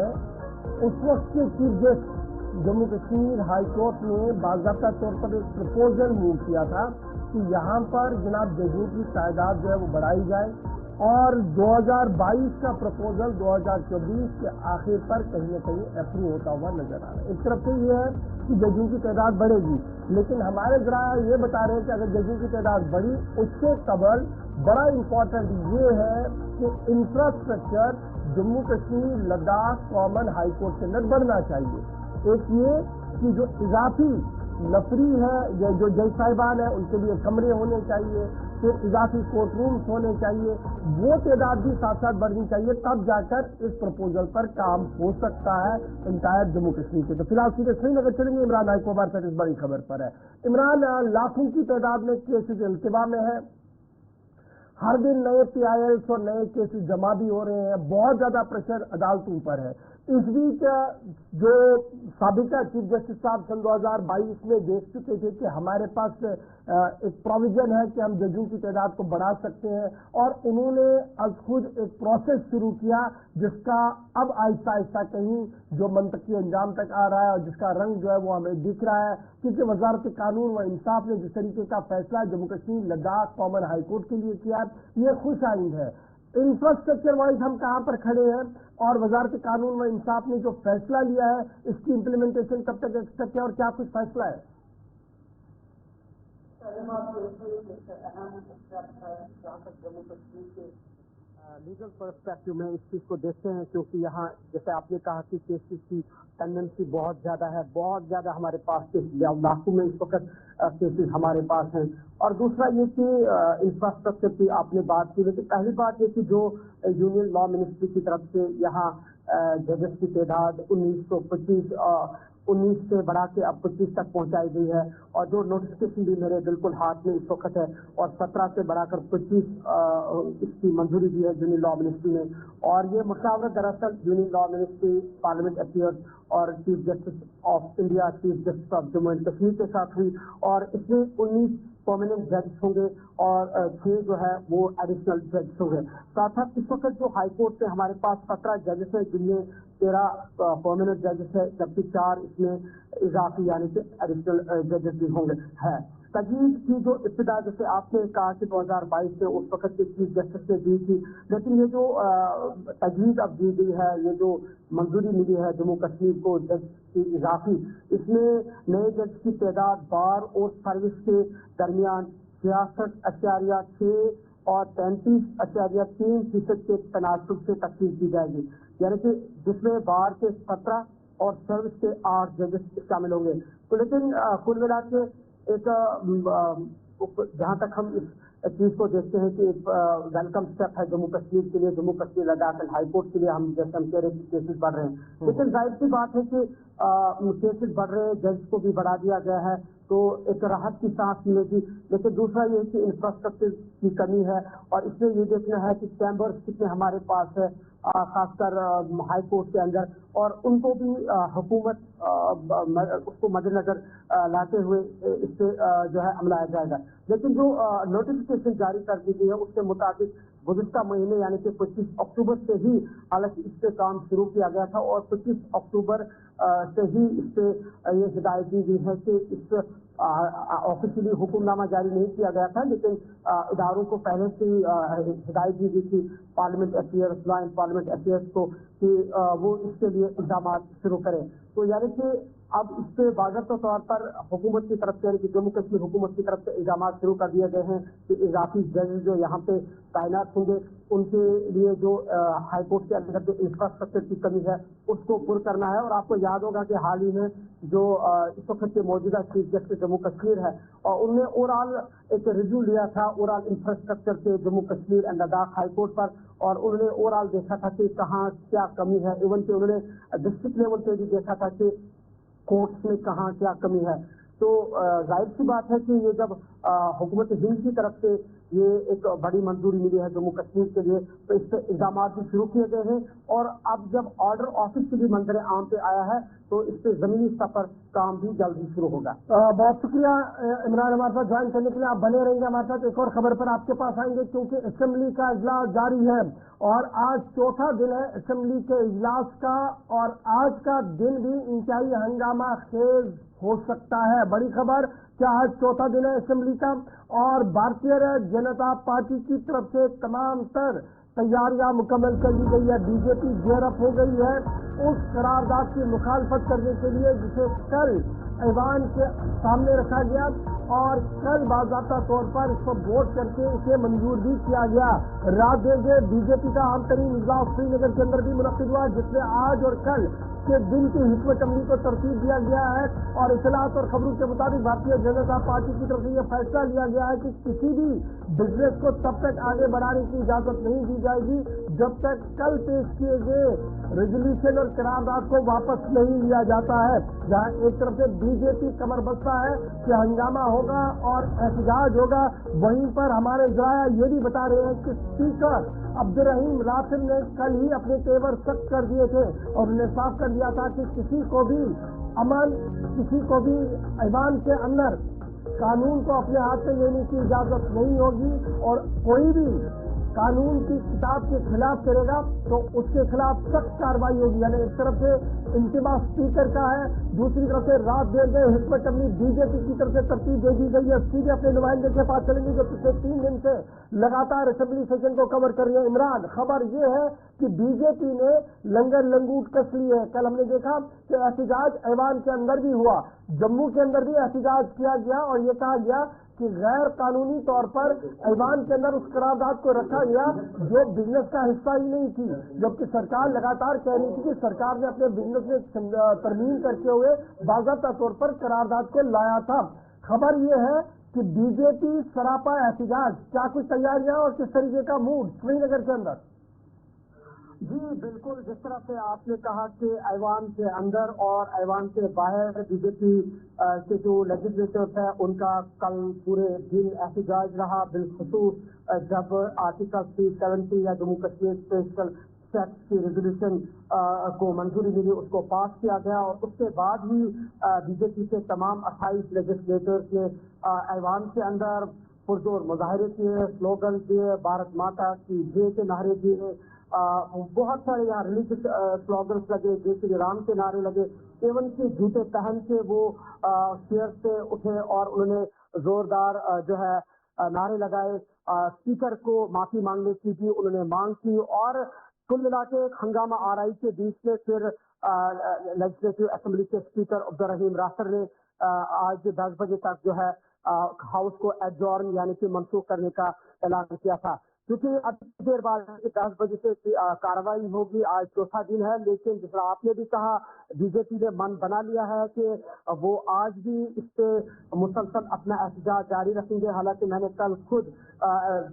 S1: اس وقت کے chief justice Jammu Kashmir high court نے باضابطہ طور پر ایک پرپوزل موو کیا تھا کہ یہاں پر جناب ججوں کی تعداد جو ہے وہ بڑھائی جائے، اور 2022 کا پرپوزل 2024 کے آخر پر کہیں نہ کہیں اپروو ہوتا ہوا نظر آ رہا ہے۔ ایک طرف سے یہ ہے کہ ججوں کی تعداد بڑھے گی، لیکن ہمارے ذرائع یہ بتا رہے ہیں کہ اگر ججوں کی تعداد بڑھی، اس سے قبل بڑا امپورٹنٹ یہ ہے کہ infrastructure Jammu Kashmir Ladakh common high court کے اندر بڑھنا چاہیے۔ ایک یہ کہ جو اضافی نفری ہے، جو جج صاحبان ہیں ان کے لیے کمرے ہونے چاہیے، پھر اضافی کورٹ رومس ہونے چاہیے، وہ تعداد بھی ساتھ ساتھ بڑھنی چاہیے، تب جا کر اس پرپوزل پر کام ہو سکتا ہے انٹائر جموں کشمیر کے۔ تو فی الحال سیدھے سری نگر چلیں گے، عمران نائک ہمارے ساتھ اس بڑی خبر پر ہے۔ عمران، لاکھوں کی تعداد میں کیسز التوا میں ہے، ہر دن نئے PILs اور نئے کیسز جمع بھی ہو رہے ہیں، بہت زیادہ پریشر عدالتوں پر ہے، इस बीच जो साबिका चीफ जस्टिस साहब सन 2022 में देख चुके थे कि हमारे पास एक प्रोविजन है कि हम जजों की तादाद को बढ़ा सकते हैं, और उन्होंने अब खुद एक प्रोसेस शुरू किया जिसका अब आहिस्ता आहिस्ता कहीं जो मंतकी अंजाम तक आ रहा है और जिसका रंग जो है वो हमें दिख रहा है, क्योंकि वजारत कानून व इंसाफ ने जिस तरीके का फैसला Jammu Kashmir Ladakh common high court के लिए किया है ये खुश आइंद है। इंफ्रास्ट्रक्चर वाइज हम कहाँ पर खड़े हैं और वजारत कानून व इंसाफ ने जो फैसला लिया है इसकी इम्प्लीमेंटेशन कब तक एक्सपेक्ट है और क्या कुछ फैसला है?
S4: जम्मू कश्मीर के लीगल पर्सपेक्टिव में इस चीज को देखते हैं, क्योंकि यहाँ जैसे आपने कहा कि केसेस की टेंडेंसी बहुत ज्यादा है, बहुत ज्यादा हमारे पास लाखों में इस वक्त केसेस हमारे पास हैं। और दूसरा ये कि इंफ्रास्ट्रक्चर की आपने बात की, लेकिन पहली बात ये कि जो यूनियन लॉ मिनिस्ट्री की तरफ से यहाँ जजेस की तादाद 19 से बढ़ा के अब 25 तक पहुंचाई गई है, और जो नोटिफिकेशन भी मेरे बिल्कुल हाथ में इस वक्त है, और 17 से बढ़ाकर 25 इसकी मंजूरी दी है यूनियन लॉ मिनिस्ट्री ने। और ये मुशावरत दरअसल union law ministry, parliament affairs और chief justice of India, chief justice of Jammu and Kashmir के साथ हुई, और इसमें 19 परमानेंट जज होंगे और 6 जो है वो एडिशनल जज होंगे। साथ साथ इस वक्त जो हाई कोर्ट से हमारे पास 17 जजेस हैं, जिनमें 13 परमानेंट जजेस है, जबकि 4 इसमें इजाफी यानी कि एडिशनल जजेस भी होंगे है। तजवीज की जो इब्तिदा जैसे आपने कहा कि 2022 में उस वक्त के चीफ जस्टिस ने दी थी, लेकिन ये जो तजवीज अब दी गई है, ये जो मंजूरी मिली है जम्मू कश्मीर को जज की इजाफी, इसमें नए जज की तादाद बार और सर्विस के दरमियान 66.6 और 35.3% के तनासब से तकसीम की जाएगी, यानी कि जिसमें बार के 17 और सर्विस के 8 जजेस शामिल होंगे। तो लेकिन कुल मिला के एक जहाँ तक हम इस चीज को देखते हैं कि एक वेलकम स्टेप है जम्मू कश्मीर के लिए, Jammu Kashmir Ladakh and high court के लिए। हम जैसे हम कह रहे हैं केसेस बढ़ रहे हैं, लेकिन जाहिर सी बात है कि केसेस बढ़ रहे हैं, जज को भी बढ़ा दिया गया है, तो एक राहत की सांस मिलेगी। लेकिन दूसरा ये कि इंफ्रास्ट्रक्चर की कमी है, और इसमें ये देखना है कि चैम्बर्स कितने हमारे पास है, खासकर हाई कोर्ट के अंदर, और उनको भी हुकूमत उसको मद्देनजर लाते हुए इससे जो है अमलाया जाएगा। लेकिन जो नोटिफिकेशन जारी कर दी गई है उसके मुताबिक गुज़िश्ता महीने यानी कि 25 अक्टूबर से ही हालांकि इस पे काम शुरू किया गया था, और 25 अक्टूबर से ही इस पे ये हिदायत दी गई है कि इस ऑफिशियली हुक्मनामा जारी नहीं किया गया था, लेकिन इदारों को पहले से ही हिदायत दी गई थी parliament affairs, law and parliament affairs को, कि वो इसके लिए इंतजाम शुरू करें। तो यानी कि अब इस पे बाज़ाब्ता तौर पर हुकूमत की तरफ से, यानी कि जम्मू कश्मीर हुकूमत की तरफ से इंतजाम शुरू कर दिए गए हैं कि इजाफी जज जो यहाँ पे तैनात होंगे उनके लिए जो हाई कोर्ट के अंदर जो इंफ्रास्ट्रक्चर की कमी है उसको पूरा करना है। और आपको याद होगा कि हाल ही में जो इस वक्त के मौजूदा चीफ जस्टिस जम्मू कश्मीर है, और उन्होंने ओवरऑल एक रिव्यू लिया था ओवरऑल इंफ्रास्ट्रक्चर के Jammu Kashmir and Ladakh high court पर, और उन्होंने ओवरऑल देखा था कि कहाँ क्या कमी है। इवन कि उन्होंने डिस्ट्रिक्ट लेवल पे भी देखा था कि कोर्ट्स में कहाँ क्या कमी है। तो जाहिर सी बात है कि ये जब हुकूमत हिंद की तरफ से ये एक बड़ी मंजूरी मिली है जम्मू कश्मीर के लिए, तो इस पर इक़दाम भी शुरू किए गए हैं, और अब जब ऑर्डर ऑफिस की भी मंजर आम पे आया है तो इस पे जमीनी स्तर पर काम भी जल्द ही शुरू होगा।
S1: बहुत शुक्रिया इमरान हमारे साथ ज्वाइन करने के लिए। आप बने रहेंगे हमारे साथ, एक और खबर पर आपके पास आएंगे, क्योंकि असेंबली का इजलास जारी है और आज चौथा दिन है असेंबली के इजलास का, और आज का दिन भी इंतहाई हंगामा खेज हो सकता है। बड़ी खबर क्या आज चौथा दिन है असेंबली का, और भारतीय जनता पार्टी की तरफ से तमाम तर तैयारियां मुकम्मल कर ली गई है। बीजेपी गियर अप हो गई है उस करारदाद की मुखालफत करने के लिए जिसे कल ऐवान के सामने रखा गया, और कल बाज़ाब्ता तौर पर इस पर वोट करके इसे मंजूर भी किया गया। रात देर देर बीजेपी का आम तरीन इजलास श्रीनगर के अंदर भी मुनक्किद हुआ, जिसमें आज और कल के दिन की हिकमत अमली को तरतीब दिया गया है, और इतलात और खबरों के मुताबिक भारतीय जनता पार्टी की तरफ से यह फैसला लिया गया है कि किसी भी बिजनेस को तब तक आगे बढ़ाने की इजाजत नहीं दी जाएगी जब तक कल पेश किए गए रेजोल्यूशन और करारदाद को वापस नहीं लिया जाता है, जहां एक तरफ से बीजेपी कमर बस्ता है कि हंगामा होगा और एहतजाज होगा, वहीं पर हमारे जराया ये भी बता रहे हैं कि स्पीकर अब्दुल रहीम रासिर ने कल ही अपने तेवर सख्त कर दिए थे और उन्हें साफ कर दिया था कि किसी को भी अमन, किसी को भी ऐवान के अंदर कानून को अपने हाथ में लेने की इजाजत नहीं होगी और कोई भी कानून की किताब के खिलाफ करेगा तो उसके खिलाफ सख्त कार्रवाई होगी। यानी एक तरफ से इंतबा स्पीकर का है, दूसरी तरफ से रात देर गए हिकमत अमनी बीजेपी की तरफ से तरतीब दे दी गई है। सीधे अपने नुमाइंदे के पास चलेंगे जो पिछले 3 दिन से लगातार असेंबली सेशन को कवर कर रही है। इमरान, खबर ये है कि बीजेपी ने लंगर लंगूट कस ली है। कल हमने देखा कि एहतजाज ऐवान के अंदर भी हुआ, जम्मू के अंदर भी एहतजाज किया गया और ये कहा गया कि गैर कानूनी तौर पर ऐवान के अंदर उस करारदाद को रखा गया जो बिजनेस का हिस्सा ही नहीं थी, जबकि सरकार लगातार कह रही थी कि सरकार ने अपने बिजनेस में तरमीम करते हुए बाकायदा तौर पर करारदाद को लाया था। खबर यह है कि बीजेपी सरापा एहतजाज, क्या कुछ तैयारियां और किस तरीके का मूड श्रीनगर के अंदर?
S4: जी बिल्कुल, जिस तरह से आपने कहा कि ऐवान के अंदर और ऐवान के बाहर बीजेपी के जो लेजिस्लेटर्स है उनका कल पूरे दिन एहतजाज रहा, बिलखुसूस जब आर्टिकल 370 या जम्मू कश्मीर स्पेशल टैक्स की रेजोल्यूशन को मंजूरी मिली, उसको पास किया गया और उसके बाद ही बीजेपी के तमाम 28 लेजिस्लेटर्स ने ऐवान के अंदर पुरजोर मुजाहरे किए, स्लोगन दिए, भारत माता की जय के नारे दिए, बहुत सारे यहाँ रिलीजियस स्लोगन्स लगे, जय श्री राम के नारे लगे, एवं के जूते पहन के वो चेयर से उठे और उन्होंने जोरदार जो है नारे लगाए। स्पीकर को माफी मांगने की भी उन्होंने मांग की और कुल मिला के हंगामा आरआई के बीच में फिर लेजिस्लेटिव असेंबली के स्पीकर अब्दुल रहीम रासिर ने आज 10 बजे तक जो है हाउस को एडजॉर्न यानी कि मनसूख करने का ऐलान किया था। क्योंकि अब देर बाद 10 बजे से कार्रवाई होगी, आज चौथा दिन है, लेकिन जिस तरह आपने भी कहा बीजेपी ने मन बना लिया है कि वो आज भी इस पे मुसलसल अपना एहतजाज जारी रखेंगे। हालांकि मैंने कल खुद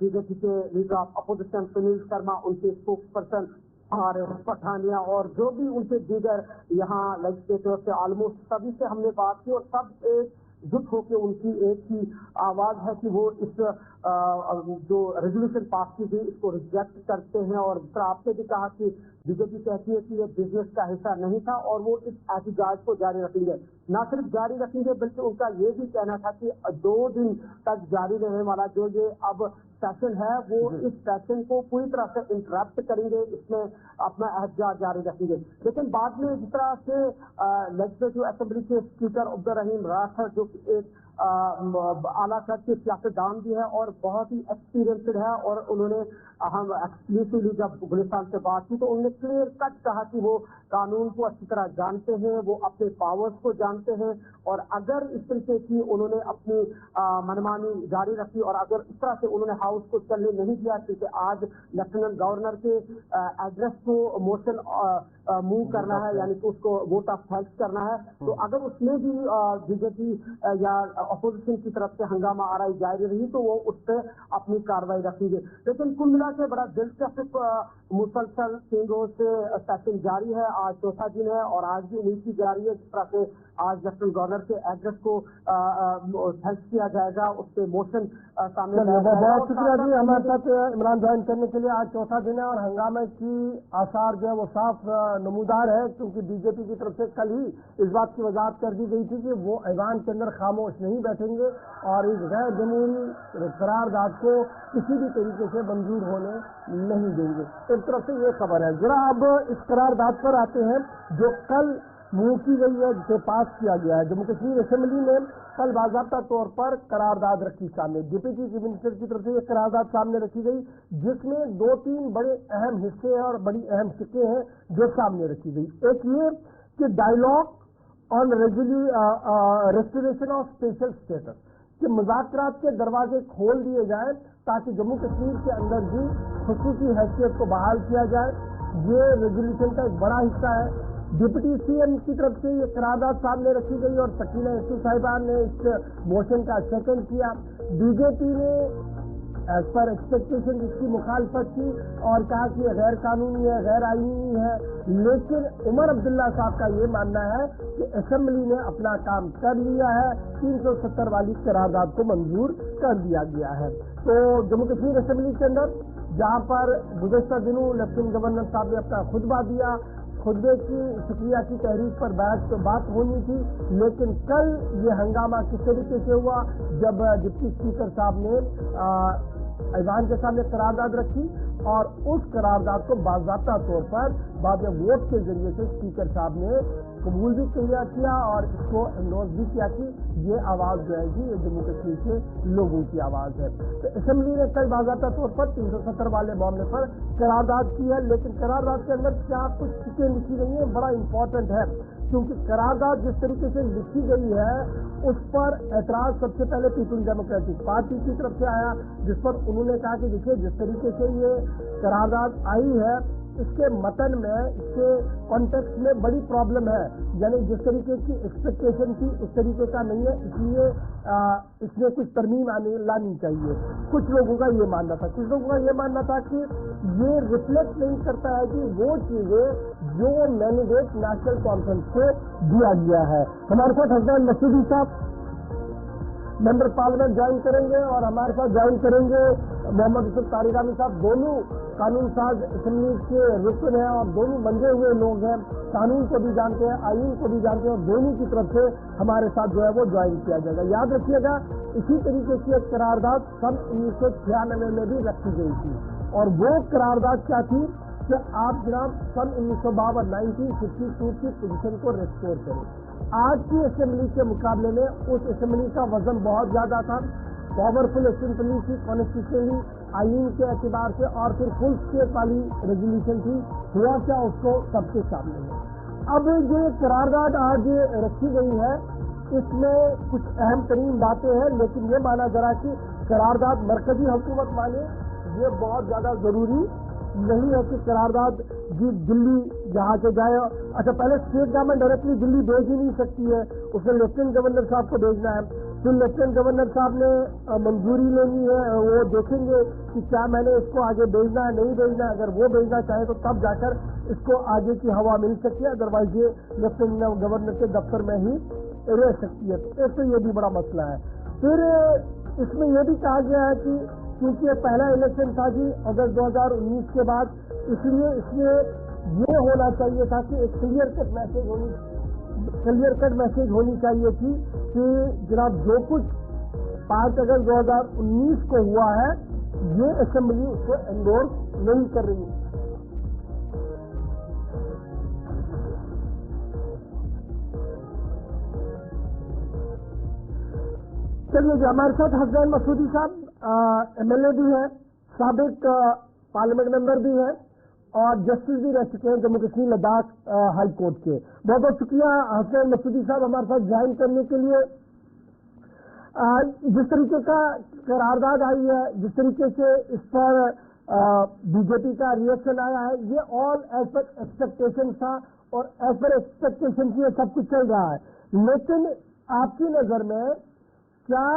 S4: बीजेपी के leader of opposition Sunil Sharma, उनके स्पोक्स पर्सन और पठानिया और जो भी उनके दीगर यहाँ लेजिस्लेटर से ऑलमोस्ट सभी से हमने बात की और सब एक जुट होकर उनकी एक ही आवाज है कि वो इस जो रेजोल्यूशन पास की गई इसको रिजेक्ट करते हैं। और आपने भी कहा कि बीजेपी कहती है कि ये बिजनेस का हिस्सा नहीं था और वो इस एहतजाज को जारी रखेंगे, न सिर्फ जारी रखेंगे बल्कि उनका ये भी कहना था कि 2 दिन तक जारी रहने वाला जो ये अब सेशन है वो इस सेशन को पूरी तरह से इंटरप्ट करेंगे, इसमें अपना एहतजाज जारी रखेंगे। लेकिन बाद में जिस तरह से लेजिस्लेटिव असेंबली के स्पीकर अब्दुल रहीम रासिर जो एक आला कद के सियासतदान भी है और बहुत ही एक्सपीरियंसड है और उन्होंने हम एक्सक्लूसिवली जब गुलिस्तान से बात की तो उन्होंने क्लियर कट कहा कि वो कानून को अच्छी तरह जानते हैं, वो अपने पावर्स को जानते हैं और अगर इस तरीके की उन्होंने अपनी मनमानी जारी रखी और अगर इस तरह से उन्होंने हाउस को चलने नहीं दिया, क्योंकि आज लेफ्टिनेंट गवर्नर के एड्रेस को मोशन मूव करना है यानी कि उसको वोट ऑफ थैंक्स करना है, तो अगर उसमें भी बीजेपी या अपोजिशन की तरफ से हंगामा आरआई जारी रही तो वो उस पर अपनी कार्रवाई रखेंगे। लेकिन कुल मिला के बड़ा दिलचस्प मुसलसल 3 रोज से सेशन जारी है, आज चौथा दिन है और आज भी उम्मीद की जा रही है जिस तरह से आज लेफ्टिनेंट गवर्नर के एड्रेस को थैंक्स किया जाएगा, उस पर मोशन सामने
S1: बहुत शुक्रिया जी हमारे साथ इमरान ज्वाइन करने के लिए। आज चौथा दिन है और हंगामे की आसार जो है वो साफ नमूदार है, क्योंकि बीजेपी की तरफ से कल ही इस बात की वजाहत कर दी गई थी कि वो ऐवान के अंदर खामोश नहीं बैठेंगे और इस गैर कानूनी करारदाद को किसी भी तरीके से मंजूर होने नहीं देंगे। एक तरफ से ये खबर है। जरा अब इस करारदाद पर आते हैं जो कल मूव की गई है, जिसे पास किया गया है। जम्मू कश्मीर असेंबली में कल बाकायदा तौर पर करारदाद रखी सामने, डिप्टी चीफ मिनिस्टर की तरफ से ये करारदाद सामने रखी गई जिसमें 2-3 बड़े अहम हिस्से हैं और बड़ी अहम सिक्के हैं जो सामने रखी गई। एक ये कि dialogue on restoration of special status कि मुज़ाकरात के दरवाजे खोल दिए जाएं ताकि जम्मू कश्मीर के अंदर भी खुसूसी हैसियत को बहाल किया जाए। ये रेजोल्यूशन का एक बड़ा हिस्सा है। डिप्टी सीएम की तरफ से ये करारदाद सामने रखी गई और सकीना यसू साहिबा ने इस मोशन का सेकंड किया। बीजेपी ने एज पर एक्सपेक्टेशन इसकी मुखालफत की और कहा कि ये गैर कानूनी है, गैर आईनी है। लेकिन उमर अब्दुल्ला साहब का ये मानना है कि असेंबली ने अपना काम कर लिया है, 370 वाली करारदाद को मंजूर कर दिया गया है। तो जम्मू कश्मीर असेंबली के अंदर जहां पर गुज़श्ता दिनों लेफ्टिनेंट गवर्नर साहब ने अपना खुतबा दिया, खुतबे की शुक्रिया की तहरीक पर बात होनी थी, लेकिन कल ये हंगामा किस तरीके से हुआ जब डिप्टी स्पीकर साहब ने ऐवान के सामने करारदाद रखी और उस करारदाद को बाज़ाब्ता तौर पर बाद में वोट के जरिए से स्पीकर साहब ने कबूल भी किया और इसको एंडोर्स भी किया कि ये आवाज़ जो है जी ये जम्मू कश्मीर के लोगों की आवाज़ है। तो असेंबली ने कल बाज़ाब्ता तौर पर 370 वाले मामले पर करारदाद की है, लेकिन करारदाद के अंदर क्या कुछ चीजें लिखी गई हैं बड़ा इंपॉर्टेंट है, क्योंकि करारदाद जिस तरीके से लिखी गई है उस पर एतराज सबसे पहले पीपल्स डेमोक्रेटिक पार्टी की तरफ से आया, जिस पर उन्होंने कहा कि देखिए जिस तरीके से ये करारदाद आई है इसके मतन में, इसके कॉन्टेक्स्ट में बड़ी प्रॉब्लम है, यानी जिस तरीके की एक्सपेक्टेशन थी उस तरीके का नहीं है, इसलिए इसमें कुछ तरमीम लानी चाहिए। कुछ लोगों का ये मानना था, कुछ लोगों का ये मानना था कि ये रिफ्लेक्ट नहीं करता है कि वो चीजें जो मैंडेट नेशनल कॉन्फ्रेंस को दिया गया है। हमारे साथ हसनैन मसूदी साहब मेंबर पार्लियामेंट ज्वाइन करेंगे और हमारे साथ ज्वाइन करेंगे मोहम्मद यूसुफ तारिगामी साहब, दोनों कानून साज असेंबली के रुकन हैं और दोनों मंजे हुए लोग हैं, कानून को भी जानते हैं, आईन को भी जानते हैं, और दोनों की तरफ से हमारे साथ जो है वो ज्वाइन किया जाएगा। याद रखिएगा इसी तरीके की एक करारदाद सन 1996 में भी रखी गई थी और वो करारदाद क्या थी कि आप जनाब सन 1952 1952 की पोजीशन को रेस्टोर करें। आज की असेंबली के मुकाबले में उस असेंबली का वजन बहुत ज्यादा था, पावरफुल असेंबली थी, कॉन्स्टिट्यूशनली आईन के एतबार से, और फिर फुल स्टेट वाली रेजोल्यूशन थी। हुआ क्या उसको सबके सामने है। अब ये करारदाद आज रखी गई है, इसमें कुछ अहम तरीन बातें हैं, लेकिन ये माना जरा कि करारदाद मरकजी हुकूमत माने ये बहुत ज्यादा जरूरी नहीं है कि करारदाद जी दिल्ली जहाँ से जाए। अच्छा, पहले स्टेट गवर्नमेंट डायरेक्टली दिल्ली भेज ही नहीं सकती है, उसने लेफ्टिनेंट गवर्नर साहब को भेजना है, फिर लेफ्टिनेंट गवर्नर साहब ने मंजूरी लेनी है, वो देखेंगे कि क्या मैंने इसको आगे भेजना है नहीं भेजना है, अगर वो भेजना चाहे तो तब जाकर इसको आगे की हवा मिल सकती है, अदरवाइज ये लेफ्टिनेंट गवर्नर के दफ्तर में ही रह सकती है। एक तो ये भी बड़ा मसला है। फिर इसमें यह भी कहा गया है कि क्योंकि ये पहला इलेक्शन था जी अगस्त 2019 के बाद, इसलिए इसमें ये होना चाहिए था कि एक क्लियर कट मैसेज होनी चाहिए थी कि जनाब जो कुछ 5 अगस्त 2019 को हुआ है ये असेंबली उसको एंडोर्स नहीं कर रही है। चलिए जी, हमारे साथ हसनैन मसूदी साहब MLA भी है, साबिक पार्लियामेंट मेंबर भी है और जस्टिस भी रह चुके हैं जम्मू कश्मीर लद्दाख हाई कोर्ट के। बहुत बहुत शुक्रिया हसनैन मसूदी साहब हमारे साथ ज्वाइन करने के लिए। जिस तरीके का करारदाद आई है, जिस तरीके से इस पर बीजेपी का रिएक्शन आया है, ये ऑल एज पर एक्सपेक्टेशन था और एज पर एक्सपेक्टेशन की सब कुछ चल रहा है। लेकिन आपकी नजर में क्या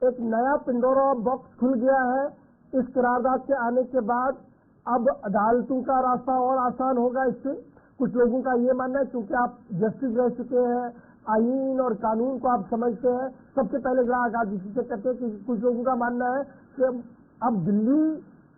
S1: एक नया पिंडोरा बॉक्स खुल गया है इस करारदाद के आने के बाद? अब अदालतों का रास्ता और आसान होगा इससे? कुछ लोगों का ये मानना है, क्योंकि आप जस्टिस रह चुके हैं, आईन और कानून को आप समझते हैं। सबसे पहले जरा आगाज इसी से करते हैं कि कुछ लोगों का मानना है कि अब दिल्ली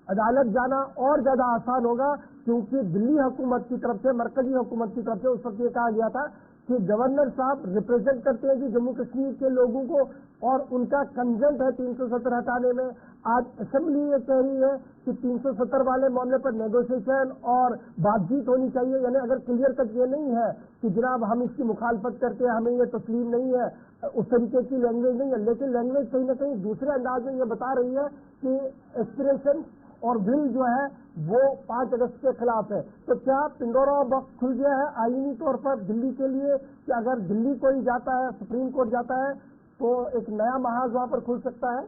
S1: अदालत जाना और ज्यादा आसान होगा, क्योंकि दिल्ली हुकूमत की तरफ से, मरकजी हुकूमत की तरफ से उस वक्त ये कहा गया था कि गवर्नर साहब रिप्रेजेंट करते हैं कि जम्मू कश्मीर के लोगों को और उनका कंसेंट है 370 हटाने में। आज असेंबली ये कह रही है कि 370 वाले मामले पर नेगोशिएशन और बातचीत होनी चाहिए, यानी अगर क्लियर कट ये नहीं है कि जनाब हम इसकी मुखालफत करते हैं, हमें ये तस्लीम नहीं है, उस तरीके की लैंग्वेज नहीं है, लेकिन लैंग्वेज कहीं ना कहीं दूसरे अंदाज में ये बता रही है कि एस्पिरेशन और विल जो है वो 5 अगस्त के खिलाफ है। तो क्या पिंडोरा बॉक्स खुल गया है आईनी तौर पर दिल्ली के लिए कि अगर दिल्ली कोई जाता है, सुप्रीम कोर्ट जाता है, तो एक नया महाज वहां पर खुल सकता है?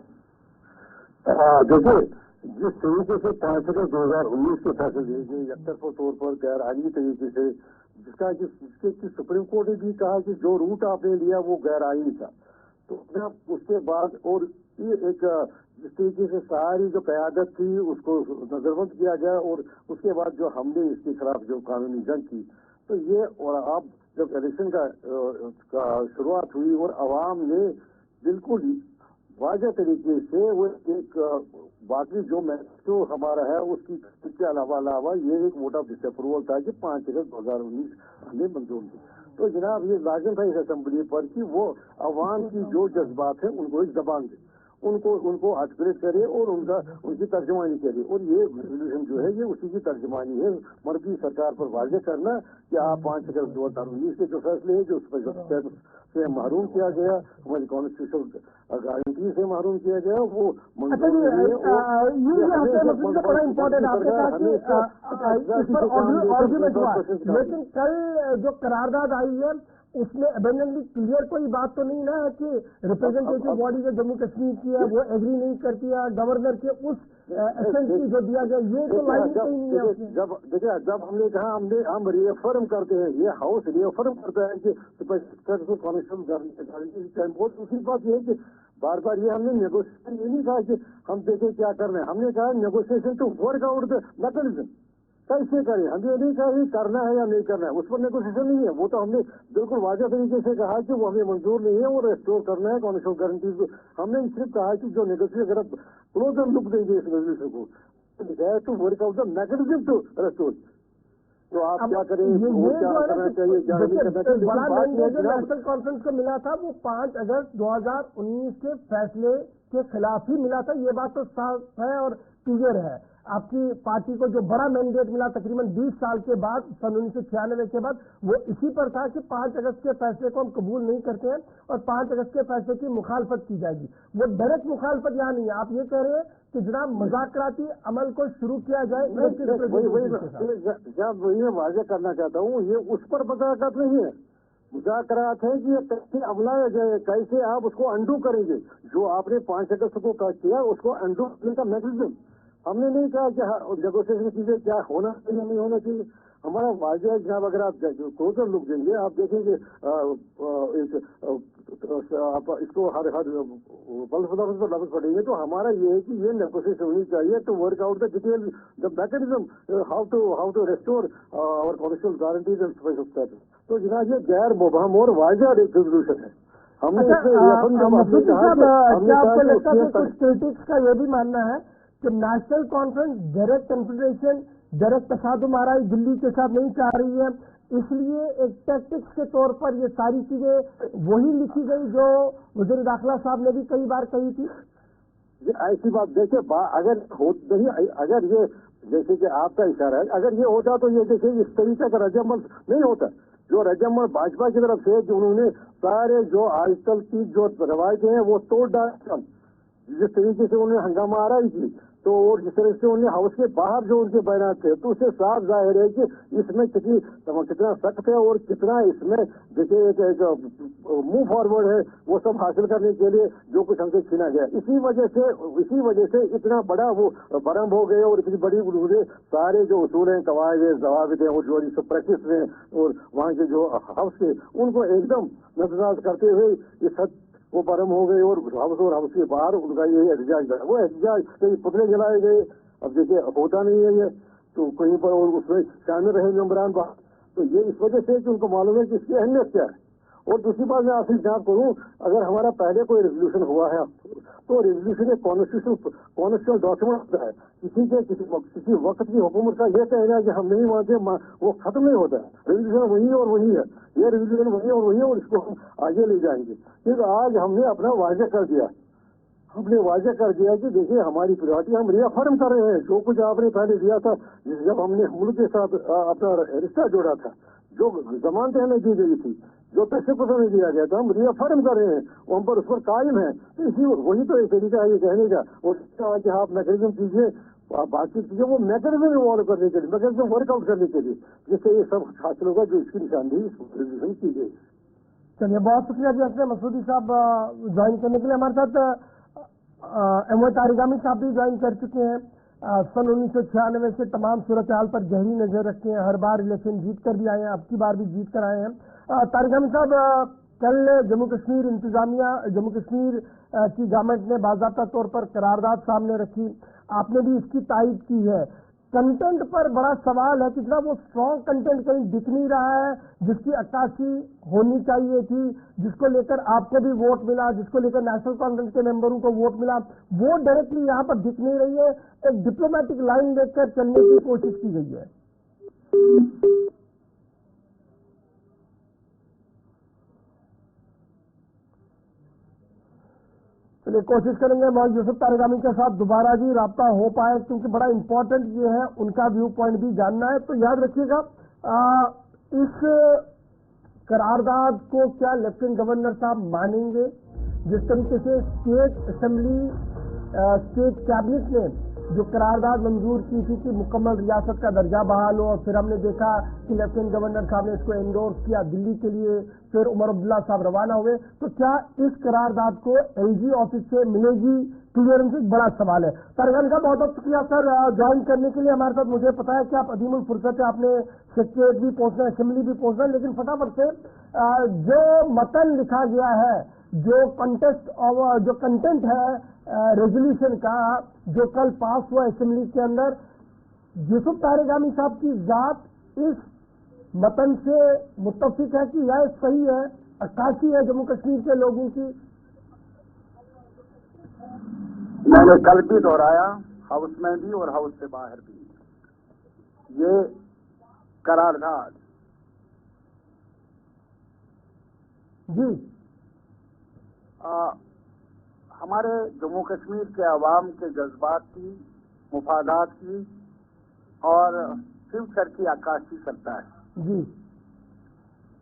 S5: देखिए, जिस तरीके से 5 अगस्त 2019 के फैसले दिए गए एकतरफा तौर पर गैर आईनी तरीके से, जिसके सुप्रीम कोर्ट ने भी कहा कि जो रूट आपने लिया वो गैर आईनी था, तो उसके बाद और ये एक जिस तरीके से सारी जो क़यादत थी उसको नजरबंद किया गया और उसके बाद जो हमने इसके खिलाफ जो कानूनी जंग की, तो ये और अब जब इलेक्शन का शुरुआत हुई और आवाम ने बिल्कुल वाज़ेह तरीके से वो एक बाकी जो हमारा है उसकी के अलावा ये एक वोट ऑफ डिसअप्रूवल था कि 5 अगस्त 2019 हमने मंजूर की। तो जनाब ये लाजिम था इस असेंबली पर कि वो अवाम की जो जज्बात है उनको एक जबान दे, उनको आर्टिकुलेट करे और उनकी तर्जुमानी करे। और ये रेजोल्यूशन जो है ये उसी की तर्जुमानी है, मर्दी सरकार पर वाज़ेह करना कि आप 5 अगस्त 2019 के जो फैसले हैं जो स्टेटस से महरूम किया गया, हमारी कॉन्स्टिट्यूशनल गारंटी से महरूम किया गया, वो
S1: बड़ा इम्पोर्टेंट आपने कहा कि इस पर आर्ग्यूमेंट हुआ, लेकिन कल जो करारदाद आई है उसमें अबेंडेंटली क्लियर कोई बात तो नहीं ना है कि रिप्रेजेंटेटिव बॉडी जो जम्मू कश्मीर की है वो एग्री नहीं करती है गवर्नर के उस एसेंस की जो दिया गया, ये तो लाइन कहीं नहीं है।
S5: जब देखिए जब हमने कहा हम रिएफर्म करते हैं, ये हाउस रिएफर्म करता है कि दूसरी बात ये है कि बार बार ये हमने नेगोशिएशन ये नहीं कहा कि हम देखें क्या करना है, हमने कहा negotiation to work out the mechanism कैसे करें। हम ये नहीं कहा कि करना है या नहीं करना है, उस पर नेगोशिएशन नहीं है, वो तो हमने बिल्कुल वाज़ेह तरीके से कहा कि वो हमें मंजूर नहीं है और रेस्टोर करना है कॉन्स्टिट्यूशनल गारंटीज को। हमने सिर्फ कहा कि जो नेगोशिएशन अगर क्लोजर लुक देंगे इस रेजोल्यूशन को to work out the mechanism to restore, तो आप क्या करें, क्या करना चाहिए, क्या नहीं करना चाहिए।
S1: बड़ा मैंडेट जो नेशनल कॉन्फ्रेंस को मिला था वो 5 अगस्त 2019 के फैसले के खिलाफ ही मिला था, ये बात तो साफ है और क्लियर है। आपकी पार्टी को जो बड़ा मैंडेट मिला तकरीबन 20 साल के बाद सन 1996 के बाद, वो इसी पर था कि 5 अगस्त के फैसले को हम कबूल नहीं करते हैं और 5 अगस्त के फैसले की मुखालफत की जाएगी। वो डायरेक्ट मुखालफत यहाँ नहीं है, आप ये कह रहे हैं कि जनाब मुज़ाकराती अमल को शुरू किया जाए।
S5: वही वाज़ेह करना चाहता हूँ, ये उस पर मुज़ाकरात नहीं है, मुज़ाकरात है कि कैसे अमलाया जाए, कैसे आप उसको अंडू करेंगे। जो आपने 5 अगस्त को किया उसको अंडू करने का मैकेनिज्म हमने नहीं कहा कि नेगोशिएशन चीजें क्या होना चाहिए नहीं होना चाहिए। हमारा वाज़ेह जनाब अगर आप क्लोजर लुक देंगे आप देखेंगे आप इसको हर लफ्ज पढ़ेंगे तो हमारा ये है कि ये नेगोशिएशन होनी चाहिए to work out the detail the mechanism how to restore our constitutional guarantees and special status. तो जनाब ये गैर मुबहम और वाज़ेह रेजोल्यूशन है। हमने
S1: आपको लगता है कुछ क्रिटिक्स का ये भी मानना है कि National Conference direct confederation direct तसादुम आराई दिल्ली के साथ नहीं चाह रही है, इसलिए एक टैक्टिक्स के तौर पर ये सारी चीजें वही लिखी गई जो वज़ीर दाखिला साहब ने भी कई बार कही थी।
S5: ऐसी बात देखिए अगर ये जैसे कि आपका इशारा है, अगर ये होता तो ये देखिए इस तरीके का रद्द-ए-अमल नहीं होता। जो रद्द-ए-अमल भाजपा की तरफ से जो उन्होंने सारे जो आजकल की जो रवायतें हैं वो तोड़ डाल, जिस तरीके से उन्हें हंगामा आ रही थी तो और जिस तरह से उन्हें हाउस के बाहर जो उनके बयान थे तो उससे साफ जाहिर है कि इसमें कितना सख्त है और कितना इसमें देखिए एक मूव फॉरवर्ड है वो सब हासिल करने के लिए जो कुछ हमसे छीना गया। इसी वजह से इतना बड़ा वो बरम हो गए और इतनी बड़ी उन्होंने सारे जो उसूल हैं कवायद जवाबित हैं और जो सब प्रैक्टिस हैं और वहाँ के जो हाउस के उनको एकदम नजरअंदाज करते हुए इस हद वो बरम हो गए और हाउस के बाहर उनका ये एहतजाज था। वो एहतजाज कहीं पुतले जलाए गए, अब देखिए होता नहीं है ये तो कहीं पर और उसमें शामिल रहे मेंबरान बाहर, तो ये इस वजह से कि उनको मालूम है कि इसकी अहमियत क्या है। और दूसरी बात मैं आपसे जान करूँ, अगर हमारा पहले कोई रेजोल्यूशन हुआ है तो रेजोल्यूशन एक कॉन्स्टिट्यूशनल डॉक्यूमेंट होता है। किसी वक्त की हुकूमत का यह कहना है कि हम नहीं मानते वो खत्म नहीं होता है। रेजोल्यूशन वही और वही है, ये रेजोल्यूशन वही और वही है और इसको हम आगे ले जाएंगे। क्योंकि आज हमने अपना वाज़ेह कर दिया, कि देखिए हमारी प्रायोरिटी हम रिअफर्म कर रहे हैं जो कुछ आपने पहले दिया था जब हमने मुल्क के साथ अपना रिश्ता जोड़ा था, जो जमानतें हमें दी गई थी, जो तशक्कुस हमें दिया गया था, हम रिअफर्म कर रहे हैं, हम पर उस पर कायम है। तो इसी वही तो एक तरीका है ये कहने का और कि आप मैकेनिज्म कीजिए, आप बातचीत कीजिए, वो मैकेनिज्म इन्वॉल्व करने के लिए, मैकेनिज्म वर्कआउट करने के लिए, जिससे ये सब हासिल होगा जो इसकी निशानदेही की गई।
S1: चलिए बहुत शुक्रिया जी आपने मसूदी साहब ज्वाइन करने के लिए। हमारे साथ एमओ तारिगामी साहब भी ज्वाइन कर चुके हैं। सन 1996 से तमाम सूरत हाल पर गहरी नजर रखते हैं, हर बार इलेक्शन जीत कर भी आए हैं, अब की बार भी जीत कर आए हैं। तारिगामी साहब, कल जम्मू कश्मीर इंतजामिया, जम्मू कश्मीर की गवर्नमेंट ने बाज़ाब्ता तौर पर करारदाद सामने रखी, आपने भी इसकी तायीद की है। कंटेंट पर बड़ा सवाल है, कितना वो स्ट्रॉन्ग कंटेंट कहीं दिख नहीं रहा है जिसकी अक्कासी होनी चाहिए थी, जिसको लेकर आपको भी वोट मिला, जिसको लेकर नेशनल कॉन्फ्रेंस के मेंबरों को वोट मिला, वो डायरेक्टली यहाँ पर दिख नहीं रही है। एक डिप्लोमेटिक लाइन लेकर चलने की कोशिश की गई है। चलिए कोशिश करेंगे मौलाना यूसुफ तारिगामी के साथ दोबारा जी राब्ता हो पाए, क्योंकि बड़ा इंपॉर्टेंट ये है, उनका व्यू पॉइंट भी जानना है। तो याद रखिएगा, इस करारदाद को क्या लेफ्टिनेंट गवर्नर साहब मानेंगे? जिस तरीके से स्टेट असेंबली स्टेट कैबिनेट ने जो करारदाद मंजूर की थी कि मुकम्मल रियासत का दर्जा बहाल हो, और फिर हमने देखा कि लेफ्टिनेंट गवर्नर साहब ने इसको एंडोर्स किया दिल्ली के लिए, फिर उमर अब्दुल्ला साहब रवाना हुए, तो क्या इस करारदाद को एलजी ऑफिस से मिलेगी क्लियरेंस? एक बड़ा सवाल है। तारिगामी साहब बहुत बहुत शुक्रिया सर ज्वाइन करने के लिए हमारे साथ। मुझे पता है कि आप अदीमुल फुर्सत है, आपने सेक्रेटरीट भी पहुंचना है, असेंबली भी पहुंचना है, लेकिन फटाफट से जो मतन लिखा गया है, जो कंटेंट है रेजोल्यूशन का, जो कल पास हुआ असेंबली के अंदर, यूसुफ तारिगामी साहब की जात इस मतन से मुत्तफिक है कि यह सही है, अक्कासी है जम्मू कश्मीर के लोगों की?
S5: मैंने कल भी दोहराया, हाउस में भी और हाउस से बाहर भी, ये करारदाद
S1: जी
S5: हमारे जम्मू कश्मीर के अवाम के जज्बात की, मुफादात की और फ्यूचर की अक्कासी करता है
S1: जी।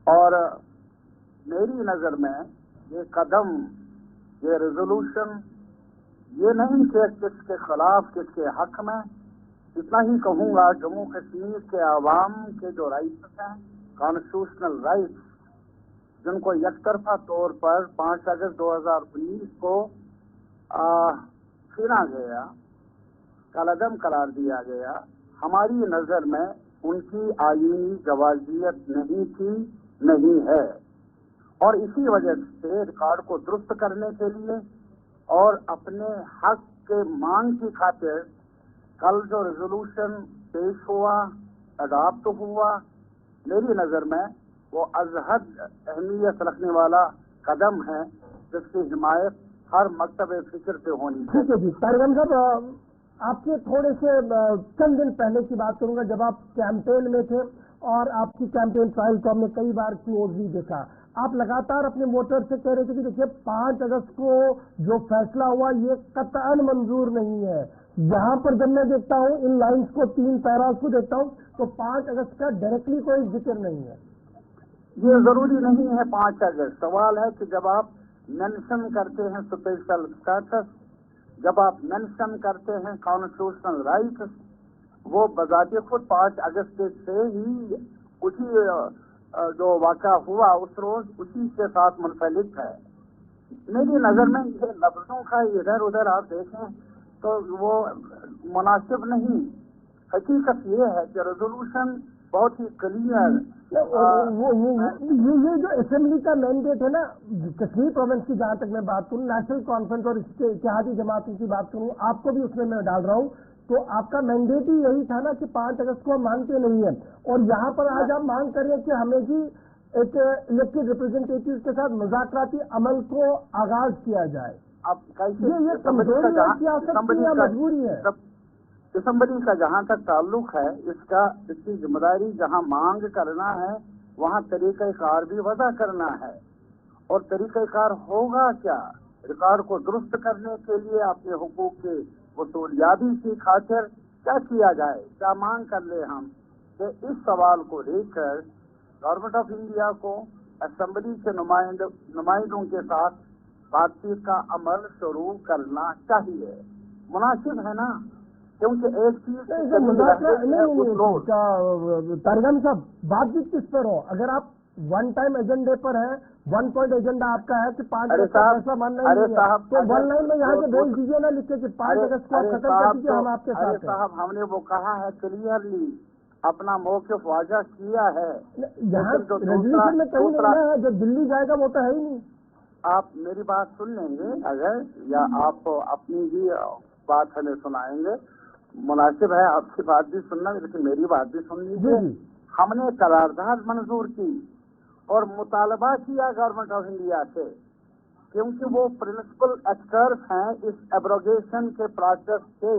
S5: और मेरी नजर में ये कदम, ये रेजोल्यूशन, ये नहीं कि किसके खिलाफ किसके हक में, इतना ही कहूंगा जम्मू कश्मीर के अवाम के जो राइट्स हैं, कॉन्स्टिट्यूशनल राइट्स, जिनको एकतरफा तौर पर 5 अगस्त 2019 को छीना गया, कलअदम करार दिया गया, हमारी नजर में उनकी आईनी जवाजियत नहीं थी, नहीं है। और इसी वजह से रिकॉर्ड को दुरुस्त करने के लिए और अपने हक के मांग की खातिर कल जो रेजोल्यूशन पेश हुआ, अडॉप्ट हुआ, मेरी नजर में वो अजहद अहमियत रखने वाला कदम है, जिसकी हिमायत हर मकतब फिक्र से होनी चाहिए।
S1: ठीक है जी। तारिगामी साहब, आपके थोड़े से चंद दिन पहले की बात करूंगा, जब आप कैंपेन में थे और आपकी कैंपेन ट्रायल को हमने कई बार क्लोजली देखा। आप लगातार अपने वोटर से कह रहे थे कि देखिए 5 अगस्त को जो फैसला हुआ ये कतई मंजूर नहीं है। यहाँ पर जब मैं देखता हूँ इन लाइन्स को, 3 पैरास को देखता हूँ, तो 5 अगस्त का डायरेक्टली कोई जिक्र नहीं है।
S5: ये जरूरी नहीं है 5 अगस्त। सवाल है कि जब आप मेंशन करते हैं स्पेशल स्टेटस, जब आप मेंशन करते हैं कॉन्स्टिट्यूशनल राइट्स, वो बजाते खुद 5 अगस्त से ही उसी जो वाक़ा हुआ उस रोज उसी के साथ मुंसलिक है। मेरी नजर में ये लफ्जों का इधर उधर आप देखें तो वो मुनासिब नहीं। हकीकत ये है कि रेजोल्यूशन बहुत ही क्लियर,
S1: ये जो असेंबली का मैंडेट है ना, कश्मीर प्रोविंस की, जहां तक मैं बात करूं, नेशनल कॉन्फ्रेंस और इसके इत्तेहादी जमातों की बात करूं, आपको भी उसमें मैं डाल रहा हूं, तो आपका मैंडेट ही यही था ना कि 5 अगस्त को हम मानते नहीं है। और यहाँ पर आज आप मांग कर रहे हैं कि हमें भी एक इलेक्टेड रिप्रेजेंटेटिव के साथ मुज़ाकराती अमल को आगाज किया जाए।
S5: अब कैसे
S1: ये कमजोरी है, सियासत की या मजबूरी है?
S5: असम्बली का जहाँ तक ताल्लुक है, इसकी जिम्मेदारी जहाँ मांग करना है वहाँ तरीक़ाकार भी वज़ा करना है। और तरीक़ाकार होगा क्या? रिकॉर्ड को दुरुस्त करने के लिए अपने हुकूक के वसूलियाबी की खातिर क्या किया जाए, क्या मांग कर ले हम कि इस सवाल को लेकर गवर्नमेंट ऑफ इंडिया को असेंबली के नुमाइंदों के साथ बातचीत का अमल शुरू करना चाहिए। मुनासिब है ना, क्योंकि एक चीज
S1: तारिगामी साहब, बातचीत किस पर हो? अगर आप वन टाइम एजेंडे पर है, 1 पॉइंट एजेंडा आपका है कि 5 अगस्त का फैसला मानना ही नहीं है, तो 1 लाइन में यहाँ से भेज दीजिए ना, लिख के कि 5 अगस्त को खत्म कर दीजिए, हम आपके साथ हैं।
S5: साहब, हमने वो कहा है क्लियरली, अपना मौक़िफ़ वाज़ह किया है।
S1: यहाँ रेजोल्यूशन में कहीं नहीं है, जो दिल्ली जाएगा वो तो है ही नहीं।
S6: आप मेरी बात सुन लेंगे अगर, या आप अपनी ही बात हमें सुनाएंगे, मुनासिब है आपकी बात भी सुनना, लेकिन मेरी बात भी सुन लीजिए। हमने करारदाद मंजूर की और मुतालबा किया गवर्नमेंट ऑफ इंडिया से, क्योंकि वो प्रिंसिपल एक्टर्स हैं इस एब्रोगेशन के प्रोसेस के।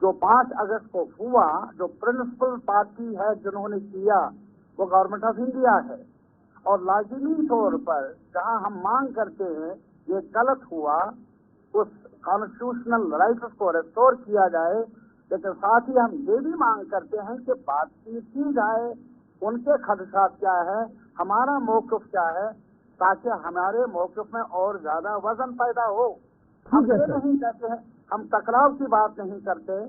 S6: जो 5 अगस्त को हुआ, जो प्रिंसिपल पार्टी है जिन्होंने किया, वो गवर्नमेंट ऑफ इंडिया है। और लाजिमी तौर पर जहां हम मांग करते हैं ये गलत हुआ, उस कॉन्स्टिट्यूशनल राइट्स को रिस्टोर किया जाए, लेकिन साथ ही हम ये भी मांग करते हैं कि बातचीत की जाए, उनके खदशात क्या है, हमारा मौक़िफ़ क्या है, ताकि हमारे मौक़िफ़ में और ज्यादा वजन पैदा हो। हम ये नहीं कहते हैं, हम टकराव की बात नहीं करते,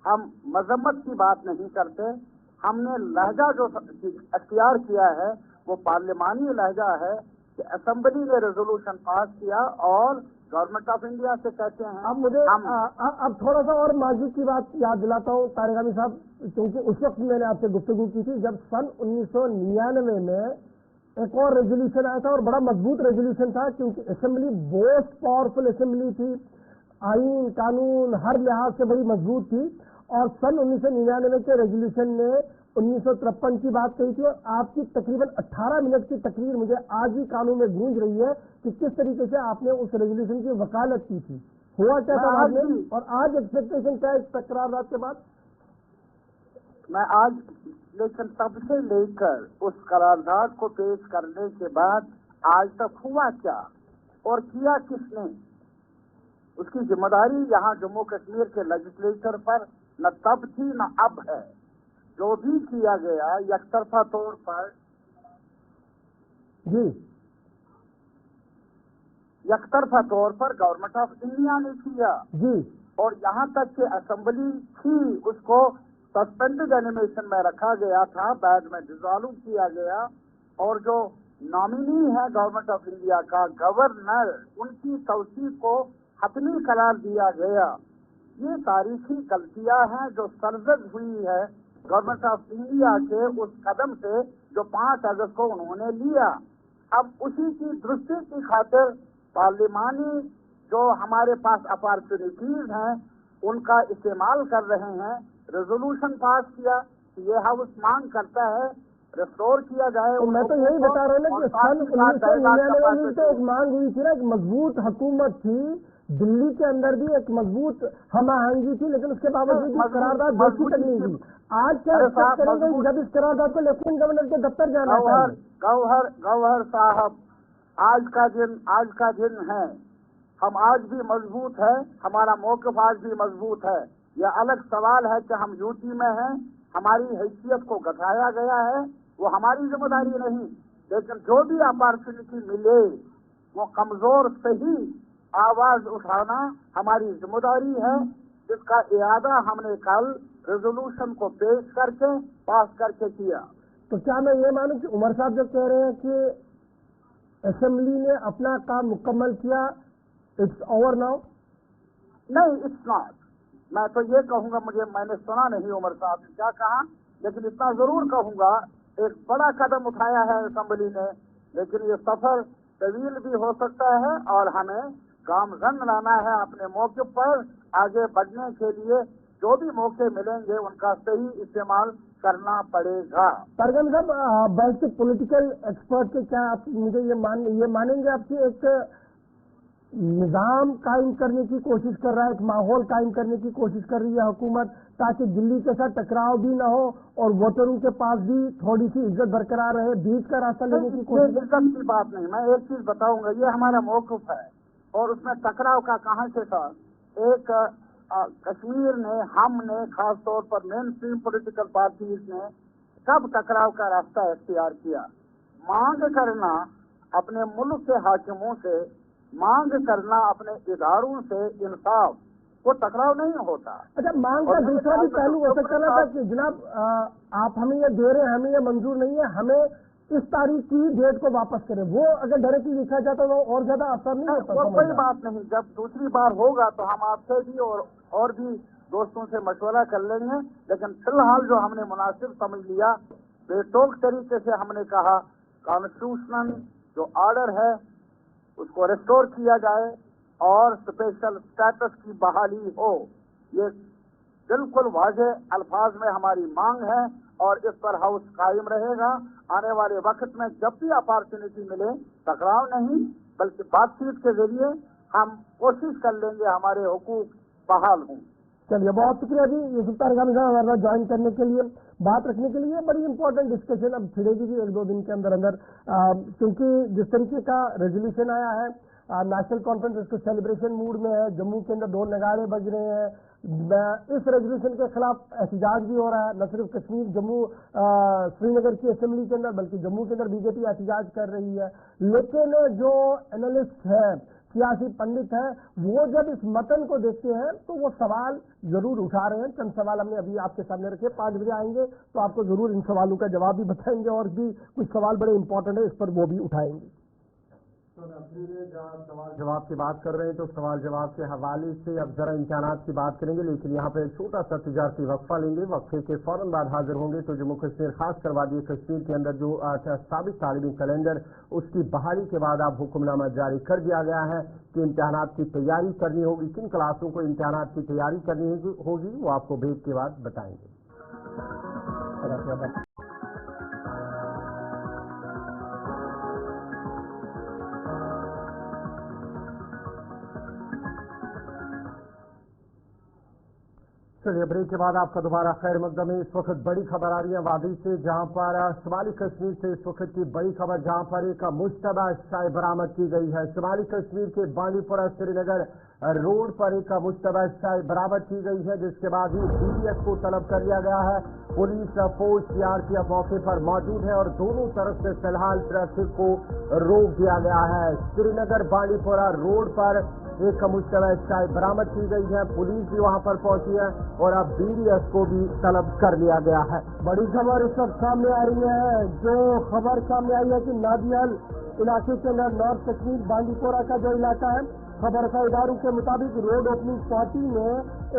S6: हम मजम्मत की बात नहीं करते। हमने लहजा जो अख्तियार किया है वो पार्लिमानी लहजा है कि असेंबली ने रेजोल्यूशन पास किया और गवर्नमेंट ऑफ इंडिया से कहते हैं।
S1: अब मुझे अब थोड़ा सा और माजी की बात याद दिलाता हूँ तारिगामी साहब, क्योंकि उस वक्त मैंने आपसे गुफ्तगू की थी जब सन 1999 में एक और रेजोल्यूशन आया था, और बड़ा मजबूत रेजोल्यूशन था, क्योंकि असेंबली बहुत पावरफुल असेंबली थी, आईन कानून हर लिहाज से बड़ी मजबूत थी। और सन 1999 के रेजोल्यूशन ने 1953 की बात कही थी, और आपकी तकरीबन 18 मिनट की तकरीर मुझे आज भी कानों में गूंज रही है कि किस तरीके से आपने उस रेजोल्यूशन की वकालत की थी। हुआ क्या था बाद में, और आज एक्सपेक्टेशन क्या है इस करारदाद के बाद?
S6: मैं आज, लेकिन तब से लेकर उस करारदाद को पेश करने के बाद आज तक हुआ क्या और किया किसने, उसकी जिम्मेदारी यहाँ जम्मू कश्मीर के लेजिस्लेचर पर न तब थी न अब है। जो भी किया गया यकतरफा तौर पर गवर्नमेंट ऑफ इंडिया ने किया जी, और यहाँ तक कि असेंबली थी उसको सस्पेंडेड एनिमेशन में रखा गया था, बाद में डिसॉल्व किया गया, और जो नॉमिनी है गवर्नमेंट ऑफ इंडिया का गवर्नर, उनकी तौसीफ को हतमी करार दिया गया। ये तारीखी गलतियां हैं जो सरजद हुई है गवर्नमेंट ऑफ इंडिया के उस कदम से जो 5 अगस्त को उन्होंने लिया। अब उसी की दृष्टि की खातिर पार्लिमानी जो हमारे पास अपॉर्चुनिटीज हैं उनका इस्तेमाल कर रहे हैं। रेजोल्यूशन पास किया, ये हाउस मांग करता है रिस्टोर किया जाए।
S1: तो मैं तो यही बता रहा हूँ ना कि सन 1999 में तो एक मांग हुई थी ना, एक मजबूत हुकूमत थी, दिल्ली के अंदर भी एक मजबूत हम आहंगी थी, लेकिन उसके बावजूद भी करारदाद देखी तक नहीं हुई। आज क्या करेंगे जब इस करारदाद को लेफ्टिनेंट गवर्नर के दफ्तर जाना चाहिए?
S6: गौहर साहब, आज का दिन है, हम आज भी मजबूत है, हमारा मौक़िफ़ आज भी मजबूत है। यह अलग सवाल है कि हम यूटी में हैं, हमारी हैसियत को घटाया गया है, वो हमारी जिम्मेदारी नहीं, लेकिन जो भी अपॉर्चुनिटी मिले वो कमजोर से ही आवाज उठाना हमारी जिम्मेदारी है, जिसका इरादा हमने कल रेजोल्यूशन को पेश करके पास करके किया।
S1: तो क्या मैं ये मानूं कि उमर साहब जो कह रहे हैं कि असेंबली ने अपना काम मुकम्मल किया, इट्स ओवर नाउ?
S6: नहीं, इट्स नॉट। मैं तो ये कहूंगा, मैंने सुना नहीं उमर साहब ने क्या कहा, लेकिन इतना जरूर कहूंगा एक बड़ा कदम उठाया है असेंबली ने, लेकिन ये सफर तवील भी हो सकता है और हमें गामजन रहना है अपने मौके पर आगे बढ़ने के लिए। जो भी मौके मिलेंगे उनका सही इस्तेमाल करना पड़ेगा।
S1: परगन साहब, बेसिक पॉलिटिकल एक्सपर्ट के क्या आप मुझे ये मानेंगे आपकी एक निजाम कायम करने की कोशिश कर रहा है, एक माहौल कायम करने की कोशिश कर रही है हुकूमत, ताकि दिल्ली के साथ टकराव भी न हो और वोटरों के पास भी थोड़ी सी इज्जत बरकरार रहे, बीच का रास्ता लेने की कोशिश?
S6: इज्जत की बात नहीं, मैं एक चीज बताऊंगा, ये हमारा मौक़िफ़ है और उसमें टकराव का कहां से था। एक कश्मीर ने, हमने, खास तौर पर मेन स्ट्रीम पॉलिटिकल पार्टीज ने कब टकराव का रास्ता इख्तियार किया? मांग करना अपने मुल्क के हाकिमों से, मांग करना अपने इदारों से इंसाफ, वो टकराव नहीं होता।
S1: अच्छा, मांग का दूसरा भी पहलू हो सकता था कि जनाब आप हमें ये दे रहे हैं, हमें ये मंजूर नहीं है, हमें इस तारीख की डेट को वापस करें, वो अगर डायरेक्टली लिखा जाता तो और ज्यादा असर नहीं होता।
S6: वो कोई बात नहीं, जब दूसरी बार होगा तो हम आपसे भी और भी दोस्तों से मशवरा कर लेंगे, लेकिन फिलहाल जो हमने मुनासिब समझ लिया, बेटोक तरीके से हमने कहा कॉन्स्टिट्यूशनल जो ऑर्डर है उसको रिस्टोर किया जाए और स्पेशल स्टेटस की बहाली हो। ये बिल्कुल वाज़ेह अल्फाज में हमारी मांग है और इस पर हाउस कायम रहेगा। आने वाले वक्त में जब भी अपॉर्चुनिटी मिले, टकराव नहीं बल्कि बातचीत के जरिए हम कोशिश कर लेंगे हमारे हुकूक बहाल हों।
S1: चलिए, बहुत शुक्रिया जी यूसुफ तारिक हमीद साहब हमारे ज्वाइन करने के लिए, बात रखने के लिए। बड़ी इंपॉर्टेंट डिस्कशन अब छिड़ेगी भी 1-2 दिन के अंदर अंदर, क्योंकि जिस तरीके का रेजोल्यूशन आया है, नेशनल कॉन्फ्रेंस इसको सेलिब्रेशन मूड में है, जम्मू के अंदर 2 नगाड़े बज रहे हैं, इस रेजोल्यूशन के खिलाफ एहतजाज भी हो रहा है। न सिर्फ कश्मीर, जम्मू, श्रीनगर की असेंबली के अंदर, बल्कि जम्मू के अंदर बीजेपी एहतजाज कर रही है। लेकिन जो एनालिस्ट है, सियासी पंडित है, वो जब इस मतन को देखते हैं तो वो सवाल जरूर उठा रहे हैं। चंद सवाल हमने अभी आपके सामने रखे, 5 बजे आएंगे तो आपको जरूर इन सवालों का जवाब भी बताएंगे, और भी कुछ सवाल बड़े इंपॉर्टेंट है, इस पर वो भी उठाएंगे।
S2: तो जहाँ सवाल जवाब की बात कर रहे हैं, तो सवाल जवाब के हवाले से अब जरा इम्कानात की बात करेंगे, लेकिन यहाँ पे एक छोटा सा तिजारती वक्फा लेंगे। वक्फे के फौरन बाद हाजिर होंगे तो जम्मू कश्मीर, खासकर वादी कश्मीर के अंदर जो साबिक तालीमी कैलेंडर, उसकी बहाली के बाद अब हुक्मनामा जारी कर दिया गया है कि इम्तहानात की तैयारी करनी होगी। किन क्लासों को इम्तहानात की तैयारी करनी होगी वो आपको ब्रेक के बाद बताएंगे। चलिए, ब्रेक के बाद आपका दोबारा खैर मकदम है। इस वक्त बड़ी खबर आ रही है वादी से, जहां पर शुमाली कश्मीर से इस वक्त की बड़ी खबर, जहां पर एक मुश्तबा चाय बरामद की गई है। शुमाली कश्मीर के बांडीपुरा श्रीनगर रोड पर एक मुश्तबा चाय बरामद की गई है, जिसके बाद ही DBS को तलब कर लिया गया है। पुलिस, फौज, CRPF मौके पर मौजूद है और दोनों तरफ से फिलहाल ट्रैफिक को रोक दिया गया है। श्रीनगर बांडीपुरा रोड पर एक मुश्तबा चाय बरामद की गई है, पुलिस भी वहां पर पहुंची है और अब DBS को भी तलब कर लिया गया है।
S1: बड़ी खबर इस वक्त सामने आ रही है। जो खबर सामने आई है कि नादियाल इलाके के अंदर, नॉर्थ कश्मीर बांडीपोरा का जो इलाका है, खबर का इदारों के मुताबिक रोड ओपनिंग पार्टी ने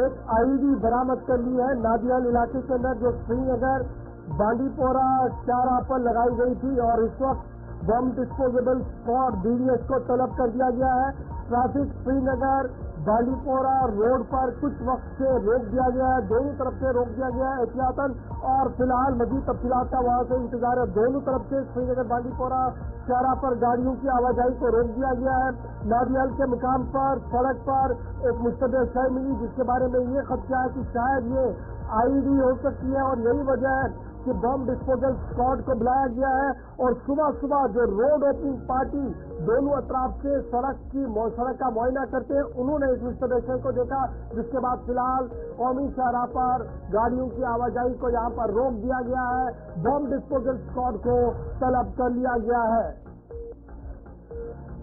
S1: एक IED बरामद कर ली है नादियाल इलाके के अंदर, जो श्रीनगर बांडीपोरा चारा पर लगाई गई थी, और इस वक्त बम डिस्पोजेबल स्क्वाड DBS को तलब कर दिया गया है। ट्रैफिक श्रीनगर बांडीपोरा रोड पर कुछ वक्त से रोक दिया गया है, दोनों तरफ से रोक दिया गया है एहतियातन, और फिलहाल मजीद तफसीलात का वहां से इंतजार है। दोनों तरफ से श्रीनगर बांडीपोरा चारा पर गाड़ियों की आवाजाही को रोक दिया गया है। नादियाल के मुकाम पर सड़क पर एक मुश्तबा चाय मिली, जिसके बारे में ये खदशा है कि शायद ये IED हो सकती है, और यही वजह है कि बम डिस्पोजल स्क्वाड को बुलाया गया है। और सुबह सुबह जो रोड ओपनिंग पार्टी दोनों अतराफ से सड़क का मुआयना करते हैं, उन्होंने इस मुश्तबा को देखा, जिसके बाद फिलहाल कौमी शाहराह पर गाड़ियों की आवाजाही को यहाँ पर रोक दिया गया है, बम डिस्पोजल स्क्वाड को तलब कर लिया गया है।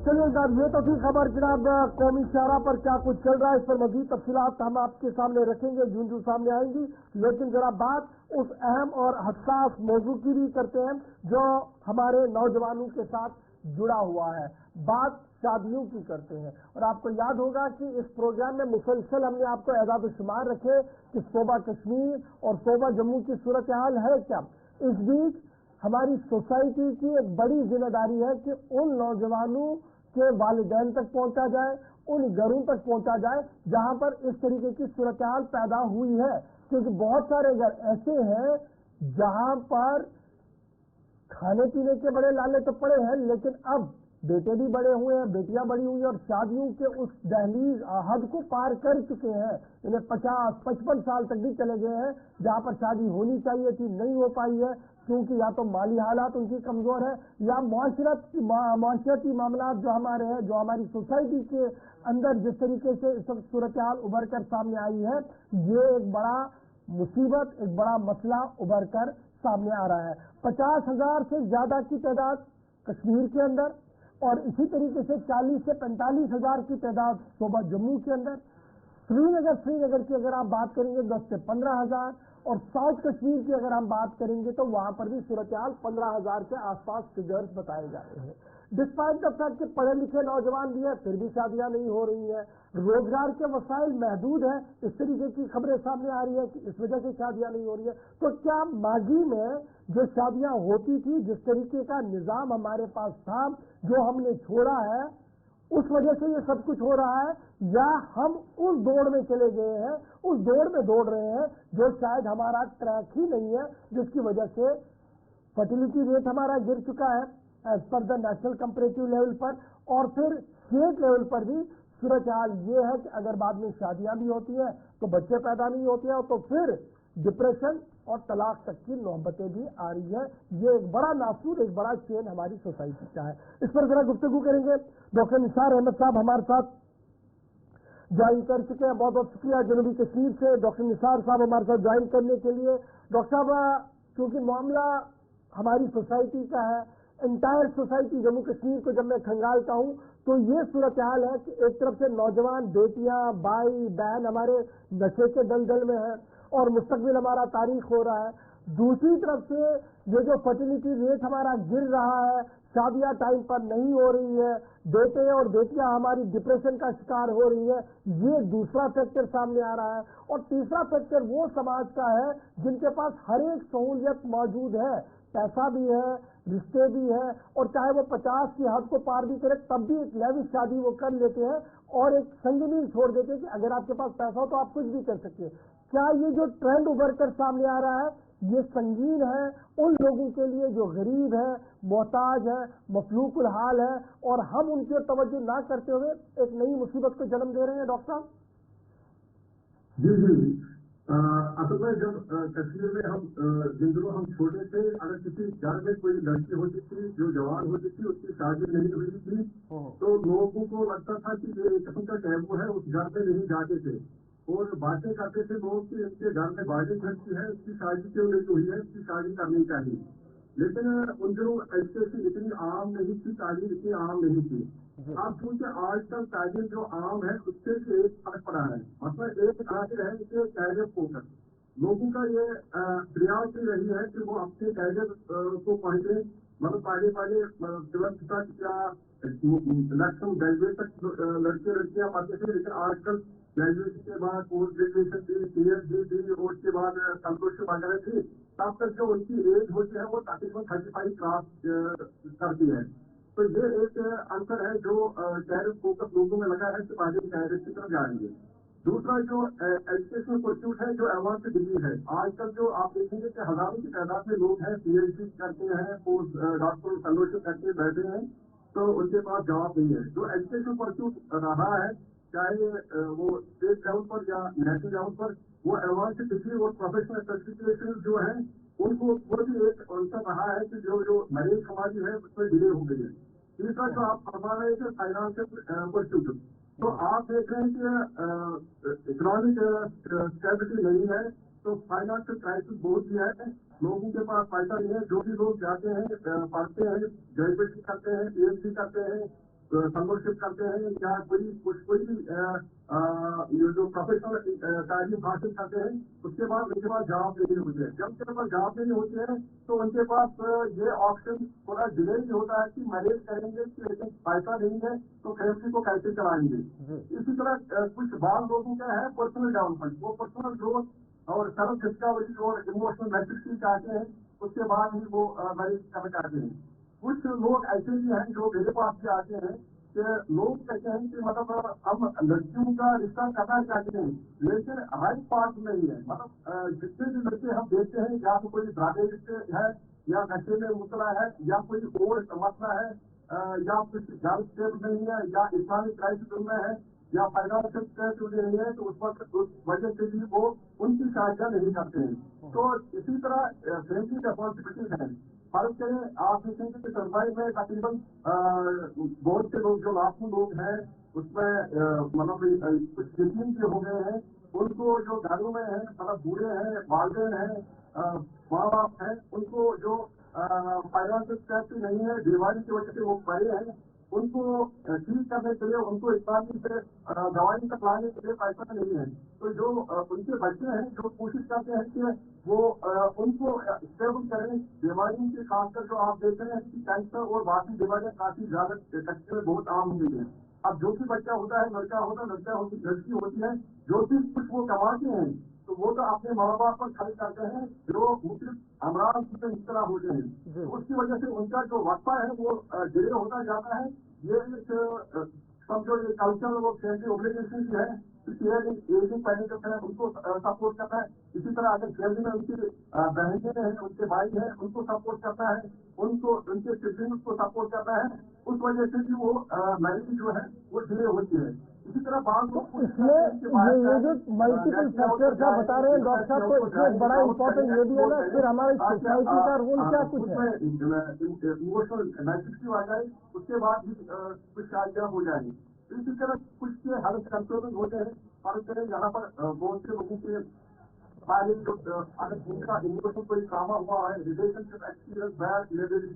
S1: चलिए जनाब, ये तो थी खबर जनाब कौमी शाहराह पर क्या कुछ चल रहा है, इस पर मजीद तफसीलात हम आपके सामने रखेंगे, जूं सामने आएंगी। लेकिन जरा बात उस अहम और हसास मौजू की भी करते हैं जो हमारे नौजवानों के साथ जुड़ा हुआ है। बात शादियों की करते हैं, और आपको याद होगा कि इस प्रोग्राम में मुसलसल हमने आपको एजाद शुमार रखे कि सूबा कश्मीर और सूबा जम्मू की सूरत हाल है क्या। इस बीच हमारी सोसाइटी की एक बड़ी जिम्मेदारी है कि उन नौजवानों के वालिदैन तक पहुंचा जाए, उन घरों तक पहुंचा जाए जहां पर इस तरीके की सूरत हाल पैदा हुई है, क्योंकि बहुत सारे घर ऐसे हैं जहां पर खाने पीने के बड़े लाले तो पड़े हैं, लेकिन अब बेटे भी बड़े हुए हैं, बेटियां बड़ी हुई हैं, और शादियों के उस दहलीज हद को पार कर चुके हैं। इन्हें 50-55 साल तक भी चले गए हैं, जहां पर शादी होनी चाहिए थी, नहीं हो पाई है, क्योंकि या तो माली हालात उनकी कमजोर है, या माशरती मामला जो हमारे हैं, जो हमारी सोसाइटी के अंदर जिस तरीके से इस वक्त सूरत हाल उभर कर सामने आई है, ये एक बड़ा मुसीबत, एक बड़ा मसला उभर कर सामने आ रहा है। 50,000 से ज्यादा की तादाद कश्मीर के अंदर, और इसी तरीके से 40 से 45,000 की तादाद सूबा जम्मू के अंदर। श्रीनगर की अगर आप बात करेंगे 10 से 15,000, और साउथ कश्मीर की अगर हम बात करेंगे तो वहां पर भी सूरत हाल 15,000 के आसपास फिगर्स बताए जा रहे हैं। डिस्पाइट द फैक्ट कि पढ़े लिखे नौजवान भी हैं, फिर भी शादियां नहीं हो रही हैं, रोजगार के वसाइल महदूद हैं, इस तरीके की खबरें सामने आ रही है कि इस वजह से शादियां नहीं हो रही है। तो क्या माजी में जो शादियां होती थी, जिस तरीके का निजाम हमारे पास था, जो हमने छोड़ा है, उस वजह से ये सब कुछ हो रहा है, या हम उस दौड़ में चले गए हैं, उस दौड़ में दौड़ रहे हैं जो शायद हमारा ट्रैक ही नहीं है, जिसकी वजह से फर्टिलिटी रेट हमारा गिर चुका है as per the national comparative level पर, और फिर स्टेट लेवल पर भी सूरत हाल ये है कि अगर बाद में शादियां भी होती हैं तो बच्चे पैदा नहीं होते हैं, तो फिर डिप्रेशन और तलाक तक की नौबतें भी आ रही है। ये एक बड़ा नासूर, एक बड़ा चेन हमारी सोसाइटी का है। इस पर जरा गुफ्तगू करेंगे। डॉक्टर निसार अहमद साहब हमारे साथ ज्वाइन कर चुके हैं। बहुत बहुत शुक्रिया जनूबी कश्मीर से डॉक्टर निसार साहब हमारे साथ ज्वाइन करने के लिए। डॉक्टर साहब, क्योंकि मामला हमारी सोसाइटी का है, एंटायर सोसाइटी जम्मू कश्मीर को जब मैं खंगालता हूं तो ये सूरत हाल है कि एक तरफ से नौजवान बेटियां, भाई बहन हमारे नशे के दलदल में हैं और मुस्तकबिल हमारा तारीख हो रहा है, दूसरी तरफ से ये जो फर्टिलिटी रेट हमारा गिर रहा है, शादियां टाइम पर नहीं हो रही है, बेटे और बेटियां हमारी डिप्रेशन का शिकार हो रही है, ये दूसरा फैक्टर सामने आ रहा है। और तीसरा फैक्टर वो समाज का है जिनके पास हर एक सहूलियत मौजूद है, पैसा भी है, रिश्ते भी है, और चाहे वो 50 की हद को पार भी करे तब भी एक लेविश शादी वो कर लेते हैं और एक संगीन छोड़ देते हैं कि अगर आपके पास पैसा हो तो आप कुछ भी कर सकते हैं। क्या ये जो ट्रेंड उभर कर सामने आ रहा है ये संगीन है उन लोगों के लिए जो गरीब है, मोहताज है, मफलूकुल हाल है, और हम उनकी तवज्जो ना करते हुए एक नई मुसीबत को जन्म दे रहे हैं? डॉक्टर साहब
S5: जी जी, असल में जब कश्मीर में हम जिन दिनों हम छोटे थे, अगर किसी घर में कोई लड़की होती थी जो जवान होती थी, उसकी शादी नहीं हुई थी, तो लोगों को लगता था कि ये एक किस्म का टैबू है, उस घर में नहीं जाते थे और बातें करते थे लोग कि इनके घर में बाजी खर्ची है, इसकी शादी क्यों नहीं हुई है, इसकी शादी करनी चाहिए। लेकिन उन दिनों एजुकेशन इतनी आम नहीं थी, तालीम इतनी आम नहीं थी। अब चूंकि आजकल तालीम जो आम है उससे एक फर्क पड़ा है, मतलब एक आगे है कि कैरियर फोकस लोगों का ये प्रयास ही रही है कि वो अपने कैरियर को पहुंचे, मतलब पहले 12th तक या मैक्सिमम ग्रेजुएट तक लड़के लड़कियां पढ़ते थे, लेकिन आजकल ग्रेजुएशन के बाद पोस्ट ग्रेजुएशन थी, PhD थी और उसके बाद कंप्यूटर वगैरह थी, तब तक जो उनकी एज होती है वो तकरीबन 35 क्रॉस करती है। तो ये एक अंतर है जो कैरियर फोकस लोगों में लगा है कि पहले कैरियर की तरफ जाएंगे। दूसरा जो एजुकेशनल परस्यूट है, जो एडवांस डिग्री है, आजकल जो आप देखेंगे कि हजारों की तादाद में लोग हैं PhD करते हैं, पोस्ट डॉक्टर फेलोशिप करके बैठे हैं, तो उनके पास जवाब नहीं है। जो एजुकेशनल परस्यूट रहा है, चाहे वो स्टेट लेवल पर या नेशनल लेवल पर, वो एडवांस डिग्री और प्रोफेशनल सर्टिफिकेशन जो है उनको वो भी एक आंसर रहा है कि जो मैरिज हमारी है उसमें डिले हो गई है। तीसरा जो आप फरमा रहे हैं कि फाइनेंशियल परस्यूट, तो आप देख रहे हैं कि इकोनॉमिक स्टेबिलिटी नहीं है, तो फाइनेंशियल क्राइसिस बहुत ही है, लोगों के पास पैसा नहीं है। जो भी लोग जाते हैं, पढ़ते हैं, ग्रेजुएशन करते हैं, PhD करते हैं, फेलोशिप करते हैं, या कोई भी ये जो प्रोफेशनल तालीम हासिल करते हैं, उसके बाद उनके पास जॉब नहीं होती है। जब उनके पास जॉब नहीं होती है तो उनके पास ये ऑप्शन थोड़ा डिले ही होता है कि मैनेज करेंगे कि लेकिन पैसा नहीं है तो फैमिली को कैसे चलाएंगे। इसी तरह कुछ बाल लोगों का है पर्सनल डेवलपमेंट, वो पर्सनल ग्रोथ और सेल्फ डिस्कवरी और इमोशनल मैच्योरिटी चाहते हैं, उसके बाद ही वो मैरिज करना चाहते हैं। कुछ लोग ऐसे भी हैं जो मेरे पास भी आते हैं कि लोग कहते हैं कि मतलब हम लड़कियों का रिश्ता करना चाहते हैं, लेकिन राइट पार्ट नहीं है। मतलब जितने भी लड़के हम देखते हैं, या तो कोई ड्राइविंग है, या नशे में मुतला है, या कोई और मसला है, या कुछ घर स्टेबल नहीं है, या इस्लामिक क्राइसिस में है, या फाइनेंशियल स्ट्रेस नहीं है, तो उस वजह से भी वो उनकी शादियां नहीं करते हैं। तो इसी तरह फैमिली रिस्पॉन्सिबिलिटीज है। फर्क करें, आप देखेंगे कि सरकारी में तकरीबन बहुत से लोग जो लाखों लोग हैं उसमें मतलब कुछ यतीम के हो गए हैं, उनको जो घरों में है, मतलब बूढ़े हैं, वालिदैन हैं, माँ बाप हैं, उनको जो फाइनेंशियल स्ट्रेस नहीं है, बीमारी की वजह से वो पड़े हैं, उनको ठीक करने के लिए, उनको इस्लामी से दवाई तक लाने के लिए पैसा नहीं है। तो जो उनके बच्चे हैं जो कोशिश करते हैं कि वो उनको स्टेबल करें। बीमारी की खासकर जो आप देख रहे हैं कि कैंसर और बाकी बीमारियां काफी ज्यादा कच्चे में बहुत आम हो गई है। अब जो भी बच्चा होता है, लड़का होता है, लड़की होती है, जो भी कुछ वो कमाते हैं तो वो तो अपने माँ बाप पर खर्च करते हैं, जो मुख्तलिफ अमराज से इस तरह होते हैं, तो उसकी वजह से उनका जो वक्फा है वो डिले होता जाता है। ये एक समझो ये कल्चरल और फैमिली ऑब्लिगेशन की है, एजिंग पेरेंट्स हैं उनको सपोर्ट करना है। इसी तरह अगर फैमिली में उनकी बहनें हैं, उनके भाई हैं, उनको सपोर्ट करना है, उनको उनके सिबलिंग्स को सपोर्ट करना है। उस वजह से भी वो मैरिज जो है वो डिले होती है। इसी तरह बात
S1: इसमें ये जो मल्टीपल फैक्टर्स आप बता रहे हैं डॉक्टर साहब, तो इसमें बड़ा इम्पोर्टेंट ये भी है ना, फिर हमारी सोसाइटी का रोल क्या कुछ है?
S5: इमोशनल मैच्योरिटी आ जाए उसके बाद भी कुछ शादियां हो जाएंगी। इसी तरह कुछ के हेल्थ कंट्रोल होते हैं। और यहाँ पर बहुत से लोगों के बारे जो अगर उनका इमोशन कोई ट्रॉमा हुआ है, रिलेशनशिप एक्सपीरियंस, बैड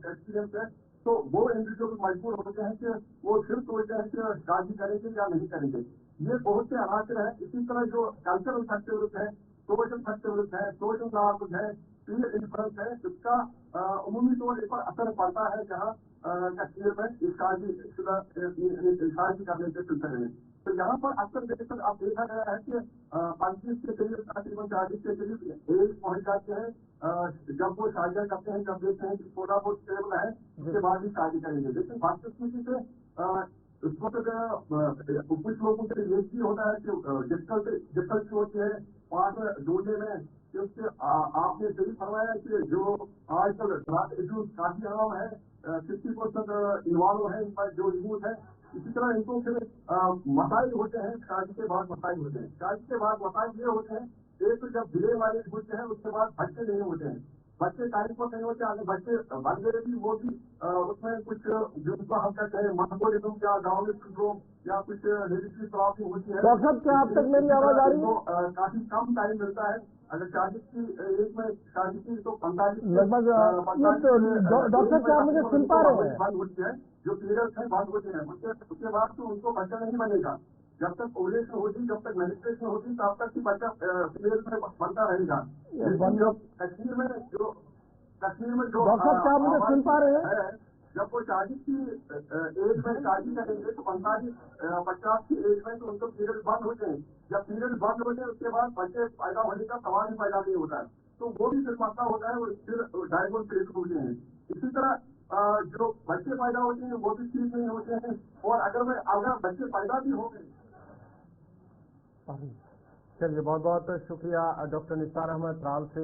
S5: एक्सपीरियंस है, तो वो इंडिविजुअल मजबूर होते हैं कि वो फिर सोचते हैं कि शादी करेंगे या नहीं करेंगे। ये बहुत से अनासर है। इसी तरह जो कल्चरल फैक्टर्स है, सोशल फैक्टर्स है, सोशल नॉर्म्स है, पीयर इन्फ्लुएंस है, जिसका उमूमी तौर पर असर पड़ता है जहाँ कश्मीर में शादी करने के सिलसिले में। तो यहाँ पर अक्सर देखकर आप देखा गया है कि 35 के करीब तकरीबन 40 के करीब एज पहुंच जाते हैं जब वो शादियां करते हैं, जब देखते हैं कि थोड़ा बहुत स्टेबल है उसके बाद ही शादी करेंगे। लेकिन वास्तविक से इस वक्त कुछ लोगों के लिए भी होता है कि डिफिकल्टी होती है पार्टनर ढूंढने में। क्योंकि आपने सही फरमाया कि जो आजकल ड्रग इश्यूज काफी आम है, 50% इन्वॉल्व है इन पर जो यूथ है। इसी तरह इनको फिर मसाइल होते हैं, शादी के बाद मसाइल होते हैं। शादी के बाद मसाइल ये होते हैं, एक तो जब डिले मैरिज होते हैं उसके बाद बच्चे नहीं होते हैं, बच्चे टाइम पर नहीं होते। अगर बच्चे बन गए भी वो भी उसमें कुछ जिनको हम कहते हैं मेटाबॉलिज्म या डाउन सिंड्रोम या कुछ हेरिडिटरी प्रॉब्लम होती है।
S1: डॉक्टर साहब, क्या आप तक मेरी आवाज आ रही है?
S5: काफी कम टाइम मिलता है। अगर शादी की एज में शादी की तो 45
S1: लगभग। डॉक्टर साहब मुझे सुन पा रहे हैं?
S5: बंद होती है, जो पीरियड्स हैं बंद होते हैं। उसके बाद तो उनको बच्चा नहीं बनेगा। जब तक ओवुलेशन होगी, जब तक मेनिस्ट्रेशन होगी, तब तक ही बच्चा पीरियड में बनता रहेगा। कश्मीर में जो
S1: डॉक्टर साहब मुझे सुन पा रहे हैं?
S5: जब वो शादी की एज में शादी करेंगे तो 50 की एज में तो उनको पीरियड बंद होते हैं। जब पीरियड बंद होते हैं उसके बाद बच्चे पैदा होने का सवाल ही पैदा नहीं होता है, तो वो भी फिर मसला होता है और फिर डायवोर्स केस होते हैं। इसी तरह जो बच्चे पैदा होते हैं वो भी ठीक नहीं होते हैं। और अगर बच्चे पैदा भी हो गए।
S2: चलिए, बहुत बहुत शुक्रिया डॉक्टर निसार अहमद त्राल से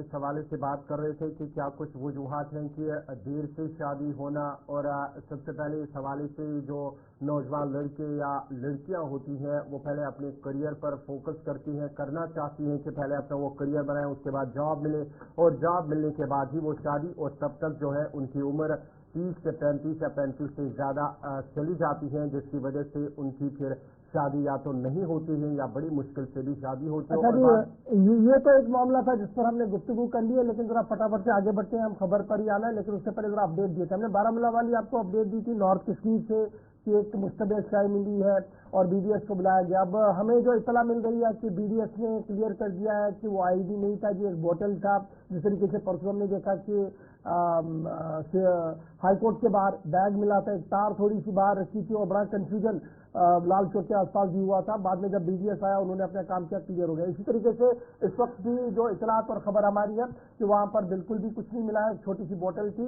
S2: इस हवाले से बात कर रहे थे कि क्या कुछ वजूहात हैं कि देर से शादी होना। और सबसे पहले इस हवाले से जो नौजवान लड़के या लड़कियां होती हैं वो पहले अपने करियर पर फोकस करती हैं, करना चाहती हैं कि पहले अपना वो करियर बनाएं, उसके बाद जॉब मिले और जॉब मिलने के बाद ही वो शादी। और तब तक जो है उनकी उम्र 30 से 35 या 35 से ज़्यादा चली जाती है, जिसकी वजह से उनकी फिर शादी या तो नहीं होती है या बड़ी मुश्किल से भी शादी होती है।
S1: अच्छा जी, ये तो एक मामला था जिस पर हमने गुफ्तगू कर ली है, लेकिन जरा फटाफट से आगे बढ़ते हैं, हम खबर पर ही आना है। लेकिन उससे पहले जरा अपडेट दिए थे हमने, बारामूला वाली आपको अपडेट दी थी नॉर्थ कश्मीर से कि एक मुश्तबह शाही मिली है और बीडीएस को बुलाया गया। अब हमें जो इतला मिल रही है कि बीडीएस ने क्लियर कर दिया है कि वो आईडी नहीं था, जी एक बोतल था। जिस तरीके से परसों हमने देखा कि हाईकोर्ट के बाहर बैग मिला था, एक तार थोड़ी सी बाहर रखी थी और बड़ा कंफ्यूजन लाल चौक के आसपास भी हुआ था। बाद में जब बीडीएस आया उन्होंने अपना काम किया, क्लियर हो गया। इसी तरीके से इस वक्त भी जो इतलात और खबर हमारी है कि वहाँ पर बिल्कुल भी कुछ नहीं मिला है, एक छोटी सी बोतल थी,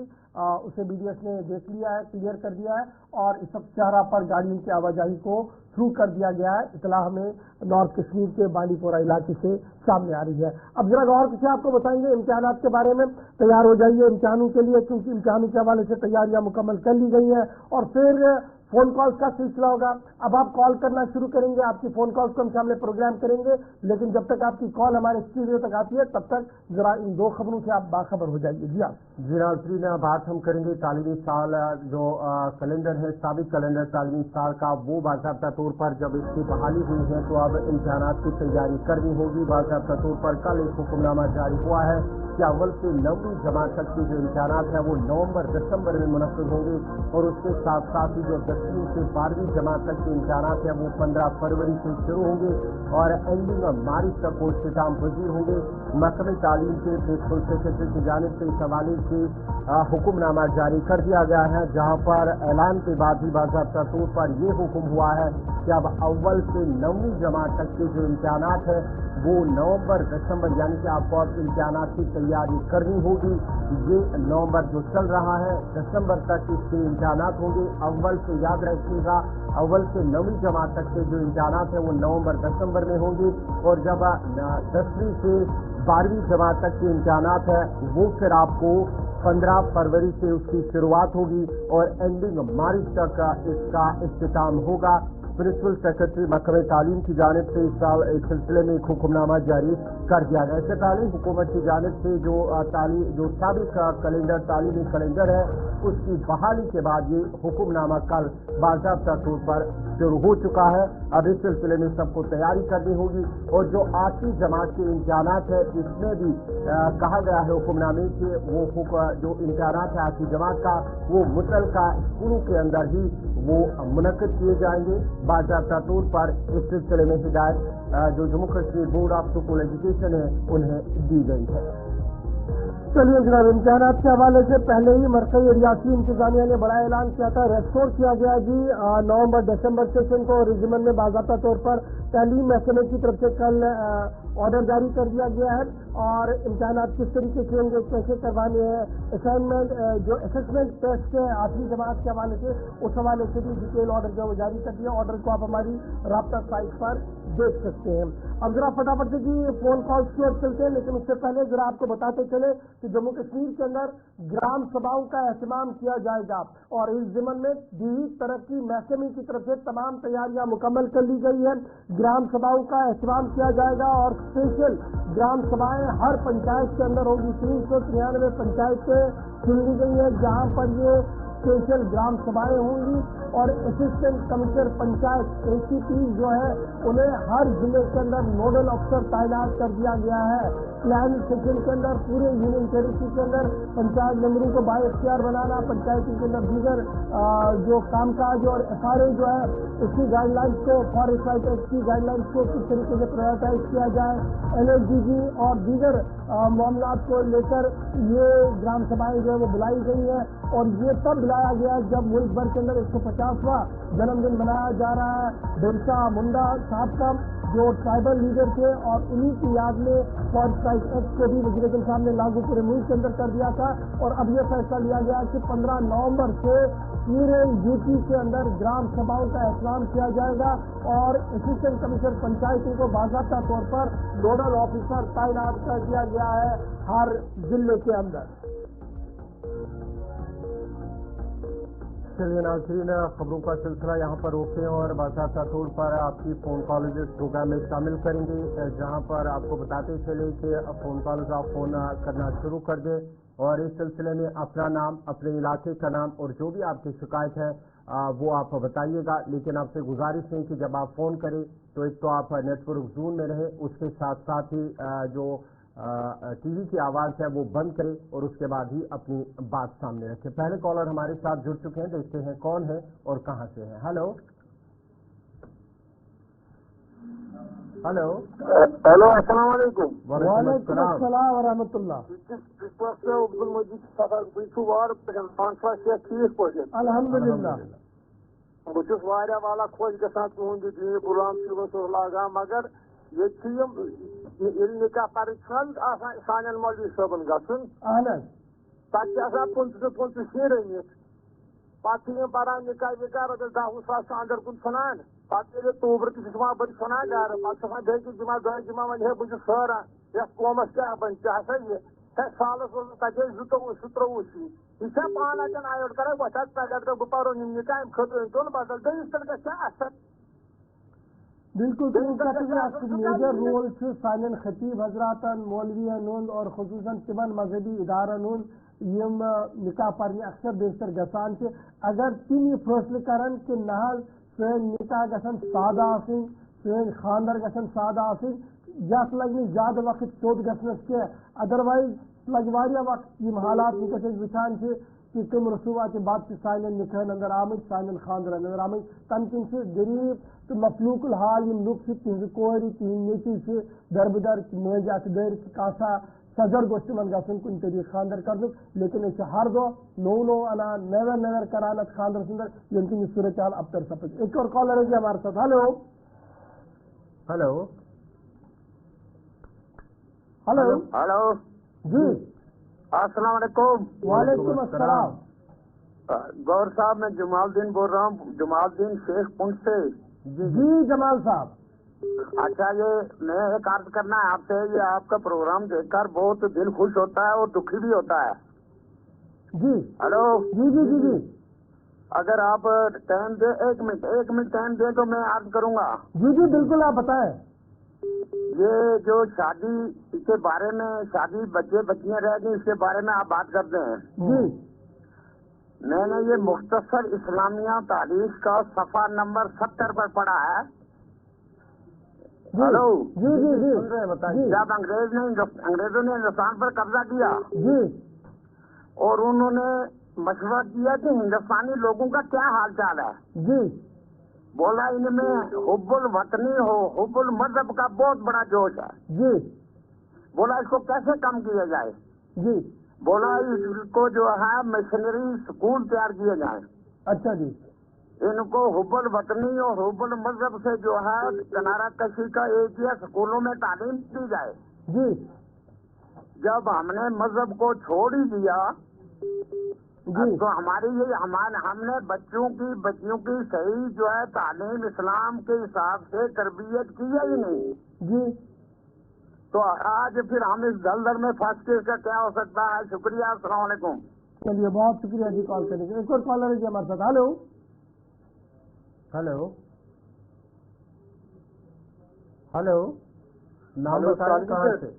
S1: उसे बीडीएस ने देख लिया है, क्लियर कर दिया है और इस वक्त शहरा पर गाड़ियों की आवाजाही को थ्रू कर दिया गया है। इतला हमें नॉर्थ कश्मीर के बांडीपोरा इलाके से सामने आ रही है। अब जरा गौर से आपको बताएंगे इम्तिहानात के बारे में। तैयार हो जाइए इम्तिहानों के लिए, क्योंकि इम्तिहानों के हवाले से तैयारियां मुकम्मल कर ली गई हैं और फिर फोन कॉल्स का सिलसिला होगा। अब आप कॉल करना शुरू करेंगे, आपकी फोन कॉल्स को हम सामने प्रोग्राम करेंगे, लेकिन जब तक आपकी कॉल हमारे स्टूडियो तक आती है तब तक जरा इन दो खबरों से आप बाखबर हो जाइए। जी
S2: नाज़रीन, बात हम करेंगे तालीमी साल जो कैलेंडर है, साबिक कैलेंडर तालीमी साल का, वो बाकायदा तौर पर जब इसकी बहाली हुई है तो अब इम्तिहानात की तैयारी करनी होगी। बाकायदा तौर पर कल एक हुक्मनामा जारी हुआ है कि अव्वल से 9वीं जमात तक के जो इम्तिहानात हैं वो नवंबर-दिसंबर में मुनक्किद होंगे और उसके साथ साथ ही जो 10वीं से 12वीं जमात तक के इम्तिहानात हैं वो 15 फरवरी से शुरू होंगे और एंडिंग मार्च तक वो इख्तिताम पजीर होंगे। महकमे तालीम के प्रिंसिपल सेक्रेटरी की जानिब से इस हवाले से हुक्मनामा जारी कर दिया गया है, जहाँ पर ऐलान के बाद ही बाकायदा तौर पर ये हुक्म हुआ है कि अब अव्वल से 9वीं जमात तक के जो इम्तिहानात हैं वो नवंबर-दिसंबर यानी कि आप इम्तिहानात की तैयारी तैयारी करनी होगी। ये नवंबर जो चल रहा है, दिसंबर तक इसके इम्तिहानात होंगे। अव्वल से याद रखिएगा, अव्वल से 9वीं जमात तक के जो इम्तिहानात हैं वो नवंबर दिसंबर में होंगे, और जब 10वीं से 12वीं जमात तक के इम्तिहानात हैं वो फिर आपको 15 फरवरी से उसकी शुरुआत होगी और एंडिंग मार्च तक इसका इख्तिताम होगा। प्रिंसिपल सेक्रेटरी महकमे तालीम की जानिब से इस सिलसिले में एक हुक्मनामा जारी कर दिया गया। इससे पहले हुकूमत की जानिब से जो साबिक कैलेंडर तालीमी कैलेंडर है उसकी बहाली के बाद ये हुक्मनामा कल बाज़ाब्ता तौर पर शुरू हो चुका है। अब इस सिलसिले में सबको तैयारी करनी होगी, और जो 8वीं जमात के इम्तिहानात है इसमें भी कहा गया है हुक्मनामे के वो जो इम्तिहानात है 8वीं जमात का वो मुतल्लिका स्कूलों के अंदर ही वो मुनक्किद किए जाएंगे। बाज़ाब्ता तौर पर इस सिलसिले में हिदायत जो Jammu Kashmir board of school education है उन्हें दी गई है।
S1: चलिए जनाब, इम्तिहानात के हवाले से पहले ही मरकज़ी और रियासी इंतजामिया ने बड़ा ऐलान किया था, रेस्टोर किया गया जी नवंबर दिसंबर सेशन को, और इस ज़िम्मन में बाज़ाब्ता तौर पर तालीम महकमे की तरफ से कल ऑर्डर जारी कर दिया गया है, और इम्तिहानात किस तरीके से होंगे, कैसे करवाने हैं, असाइनमेंट जो असेसमेंट टेस्ट है 8वीं जमात के हवाले से, उस हवाले से भी डिटेल ऑर्डर जो वो जारी कर दिया। ऑर्डर को आप हमारी राब्ता साइट पर देख सकते हैं। अब जरा फटाफट से जी फोन कॉल्स की ओर चलते हैं, लेकिन उससे पहले जरा आपको बताते चले कि जम्मू कश्मीर के अंदर ग्राम सभाओं का एहतमाम किया जाएगा, और इस ज़िम्मन में दी तरक्की महकमे की तरफ से तमाम तैयारियां मुकम्मल कर ली गई है। ग्राम सभाओं का एहतमाम किया जाएगा, और स्पेशल ग्राम सभाएं हर पंचायत के अंदर होगी। 393 पंचायतें चुन ली गई हैं जहां पर ये स्पेशल ग्राम सभाएं होंगी, और असिस्टेंट कमिश्नर पंचायत ACP जो है उन्हें हर जिले के अंदर नोडल अफसर तैनात कर दिया गया है। प्लान सेक्शन के अंदर पूरे यूनियन टेरिटरी के अंदर पंचायत मेंबरों को बाइख्तियार बनाना, पंचायती के अंदर दीगर जो कामकाज और FRA जो है उसकी गाइडलाइंस को, फॉरेस्ट राइट एक्ट की गाइडलाइंस को किस तरीके से प्रायोरिटाइज किया जाए, NSDG और दीगर मामला को लेकर ये ग्राम सभाएं जो है वो बुलाई गई है। और ये तब बुलाया गया जब मुल्क भर के अंदर 150वां जन्मदिन मनाया जा रहा है बिरसा मुंडा साहब का, जो ट्राइबल लीडर थे, और उन्हीं की याद में फॉरेस्ट राइट एक्ट को भी वज़ीर-ए-आज़म साहब ने लागू पूरे मुल्क के अंदर कर दिया था। और अब यह फैसला लिया गया कि 15 नवंबर से पूरे यूपी के अंदर ग्राम सभाओं का एहतमाम किया जाएगा, और असिस्टेंट कमिश्नर पंचायतों को बाज़ाब्ता तौर पर नोडल ऑफिसर तैनात कर दिया गया है हर जिले के अंदर।
S2: चलिए नाज़रीन, खबरों का सिलसिला यहाँ पर रोकें और बाज़ाब्ता तौर पर आपकी फ़ोन कॉलेज प्रोग्राम में शामिल करेंगे, जहाँ पर आपको बताते चले कि फ़ोन कॉलेज आप फ़ोन करना शुरू कर दें, और इस सिलसिले में अपना नाम, अपने इलाके का नाम और जो भी आपकी शिकायत है वो आप बताइएगा। लेकिन आपसे गुजारिश है कि जब आप फ़ोन करें तो एक तो आप नेटवर्क जोन में रहें, उसके साथ साथ ही जो TV की आवाज़ है वो बंद करें, और उसके बाद ही अपनी बात सामने रखें। पहले कॉलर हमारे साथ जुड़ चुके हैं, देखते हैं कौन है और कहां से है। हेलो हेलो
S5: हेलो, अस्सलाम वालेकुम।
S1: वालेकुम अस्सलाम व रहमतुल्लाह। अल्हम्दुलिल्लाह।
S5: बहुत वाला खुश गसान तुंद दीन गुलाम लागा, मगर ये निकाह पर सान मौलवी सबन गन पे रमित पे परान निकाह विकार 10 सास अंदर कुन सनान पे तोबर जुमा बड़ी सनान गर पे जुमा दह जुमा वन है बहुत सहरा यस कौमस क्या बन चाहे ये सालस तक 23 सी यह पान अचन आयोड कर बह पो निकाह खतर दोन बदल दस असर
S1: बिल्कुल मेजर रोल सानिन खतीब हजरातन मौलवी नुंद और खुसूसन तिमन मजहबी इदारन यम निकाह पर अक्सर बेशतर गसान के अगर तीन ये फैसले करन कि नहल सोन निकाह गसन सादा आसिन सोन खानदार गसन सादा आसिन यस लगने ज्यादा वक्त सोद गसनस के अदरवाइज लग वारिया वक्त यम हालात वुकस वुचान कि तुम रसूवा के बाद से सानिन निकाह अंदर आमद सानिन खानदार अंदर आमद तमकिन से गरीब तो मफलूकुल हाल यम लुक तिहज कोर तिहन नेची दरबदर मज अदर कासा सजर गोश्त मन गसन कुन तरीके खानदार कर, लेकिन हर दो नो अना नेवर कराना खानदार सुंदर यम सूरत हाल अब तर सपच। एक और कॉलर है जी हमारे साथ। हेलो
S2: हेलो
S1: हेलो
S5: हेलो
S1: जी
S6: अस्सलाम वालेकुम।
S1: वालेकुम अस्सलाम।
S6: गौर साहब, मैं जमालुद्दीन बोल रहा हूँ, जमालुद्दीन शेख पुंछ से।
S1: जी जमाल साहब।
S6: अच्छा, ये मैं एक अर्ज करना है आपसे, ये आपका प्रोग्राम देखकर बहुत दिल खुश होता है और दुखी भी होता है।
S1: जी
S6: हेलो
S1: जी जी जी जी
S6: अगर आप टाइम दे, एक मिनट टाइम दे तो मैं अर्ज करूंगा।
S1: जी जी बिल्कुल, आप बताएं।
S6: ये जो शादी के बारे में, शादी बच्चे बच्चियां रह गई, इसके बारे में आप बात करते हैं।
S1: जी
S6: मैंने ये मुख्तसर इस्लामिया तारीख का सफा नंबर 70 पर पढ़ा है। हेलो
S1: जी जी जी
S2: सुन रहे हैं, बताइए।
S6: जब अंग्रेजों ने हिंदुस्तान पर कब्जा किया
S1: जी
S6: और उन्होंने मशवरा किया कि हिंदुस्तानी लोगों का क्या हाल चाल है,
S1: जी
S6: बोला इनमें हुब्बुल वतनी हो, हुब्बुल मजहब का बहुत बड़ा जोश है।
S1: जी
S6: बोला इसको कैसे कम किया जाए।
S1: जी
S6: बोला इसको जो है मिशनरी स्कूल तैयार किए जाए।
S1: अच्छा जी।
S6: इनको हुब्बुल वतनी और हुब्बुल मजहब से जो है किनारा कशी का एक ही स्कूलों में तालीम दी जाए।
S1: जी
S6: जब हमने मजहब को छोड़ ही दिया
S1: जी
S6: तो हमने बच्चियों की सही जो है तालीम इस्लाम के हिसाब से तरबियत की ही नहीं।
S1: जी
S6: तो आज फिर हम इस दलदल में फंस के इसका क्या हो सकता है। शुक्रिया, अस्सलाम वालेकुम।
S1: चलिए, बहुत शुक्रिया जी कॉल करने के लिए। एक और कॉलर है जी हमारे साथ। हेलो
S2: हेलो हेलो, नाम बताइए कहाँ से।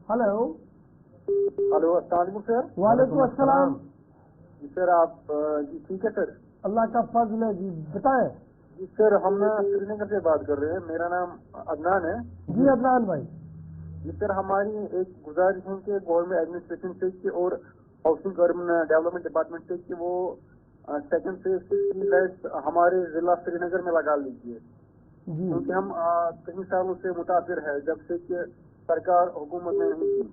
S1: हेलो
S5: हेलो, अस्सलाम वालेकुम सर।
S1: वालेकुम अस्सलाम।
S5: जी सर, आप जी ठीक है सर।
S1: अल्लाह का फजल है जी, बताएं।
S5: जी सर, हम श्रीनगर से बात कर रहे हैं, मेरा नाम अदनान है।
S1: जी अदनान भाई।
S5: जी सर, हमारी एक गुजारिश है कि गवर्नमेंट एडमिनिस्ट्रेशन से कि और हाउसिंग अर्बन डेवलपमेंट डिपार्टमेंट से कि वो सेकंड फेज की लाइट हमारे जिला श्रीनगर में लगा लीजिए,
S1: जी
S5: क्योंकि हम कई सालों से मुतासिर है जब से कि सरकार हुकूमत में नहीं थी।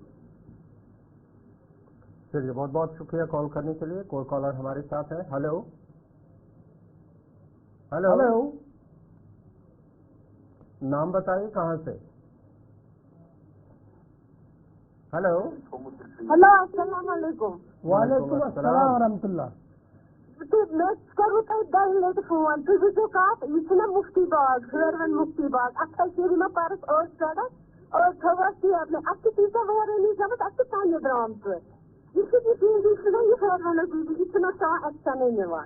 S2: चलिए, बहुत बहुत शुक्रिया कॉल करने के लिए। कोई कॉलर हमारे साथ है। हेलो हेलो
S1: हेलो
S2: नाम बताइए कहाँ से। हेलो
S7: हेलो, अस्सलाम वालेकुम।
S1: वालेकुम अस्सलाम वरहमतुल्लाह।
S7: मैं करूँ तो दस फोन तुझे जो कहा ये मुफ्ती बाग हरवन मुफ्ती बाग अक्सर चीज में पारस और प्रोडक्ट और थोड़ी अपने अच्छी चीजें वो नहीं जब अच्छी ताने ड्राम पे इसी चीज ये हरवन दीदी इतना सा अच्छा नहीं मिला।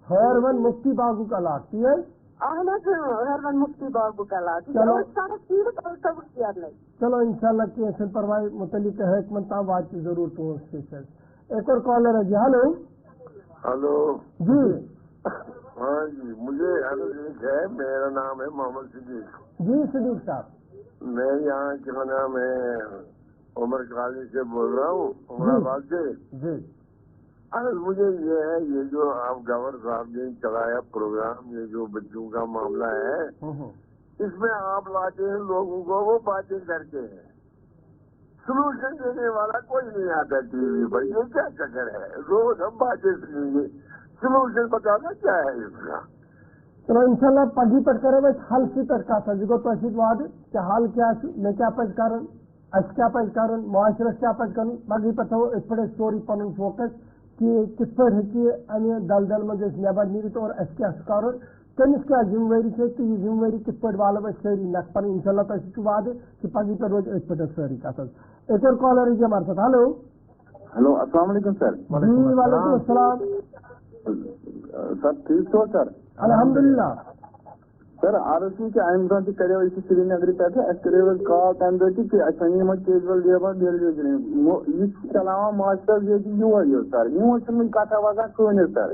S1: हरवन मुफ्ती बागू का लागती है।
S7: हरवन मुफ्ती बागू का लाग
S1: चलो।
S7: सारा चीज और सब किया नहीं।
S1: चलो इंशाल्लाह की असल परवाई मुतलिक हिकमत बात की जरूर पहुँचती है। एक और कॉलर है जी। हेलो
S8: हेलो
S1: जी
S8: हाँ जी, मुझे अर्ज है, मेरा नाम है मोहम्मद सिद्दीक।
S1: जी सिद्दीक साहब,
S8: मैं यहाँ क्या नाम है उमर कॉलेज से बोल रहा हूँ, उमराबाद से।
S1: जी
S8: अरे मुझे ये है, ये जो आप गवर्नर साहब ने चलाया प्रोग्राम, ये जो बच्चों का मामला है, इसमें आप लाते हैं लोगों को, वो बातें करते हैं, सोल्यूशन देने वाला कोई नहीं आता टीवी पर। ये क्या चक्कर है, रोज हम बातें सुनेंगे, सोल्यूशन बताना क्या है इसका।
S1: चलो इंशाल्लाह पगी पर करे वह हल सी पर का सजगो तो अशीद वाद कि हाल क्या मैं क्या पज कारण अस क्या पज कारण मुआशरस क्या पज कर पगी पर थो इस पर स्टोरी पन फोकस कि किस पर है कि अन्य दलदल में जैसे नेबर नीरित और अस क्या कारण कमिस क्या जिम्मेवारी है कि ये जिम्मेवारी किस पर वाला वह सारी नक पर इंशाल्लाह तो अशीद वाद कि पगी पर रोज इस पर सारी का सज। एक और कॉलर है हमारे साथ। हेलो
S5: हेलो, अस्सलाम वालेकुम सर।
S1: जी वालेकुम अस्सलाम।
S5: सर ठीक हो सर?
S1: अल्हम्दुलिल्लाह
S5: सर आरसी के आमदान की करे इस श्रीनगर पे करे कॉल तम दो कि अचनी में केजुअल लेबर डेली इस चलावा मास्टर ये यो सर यो सुन कथा वगा कोने सर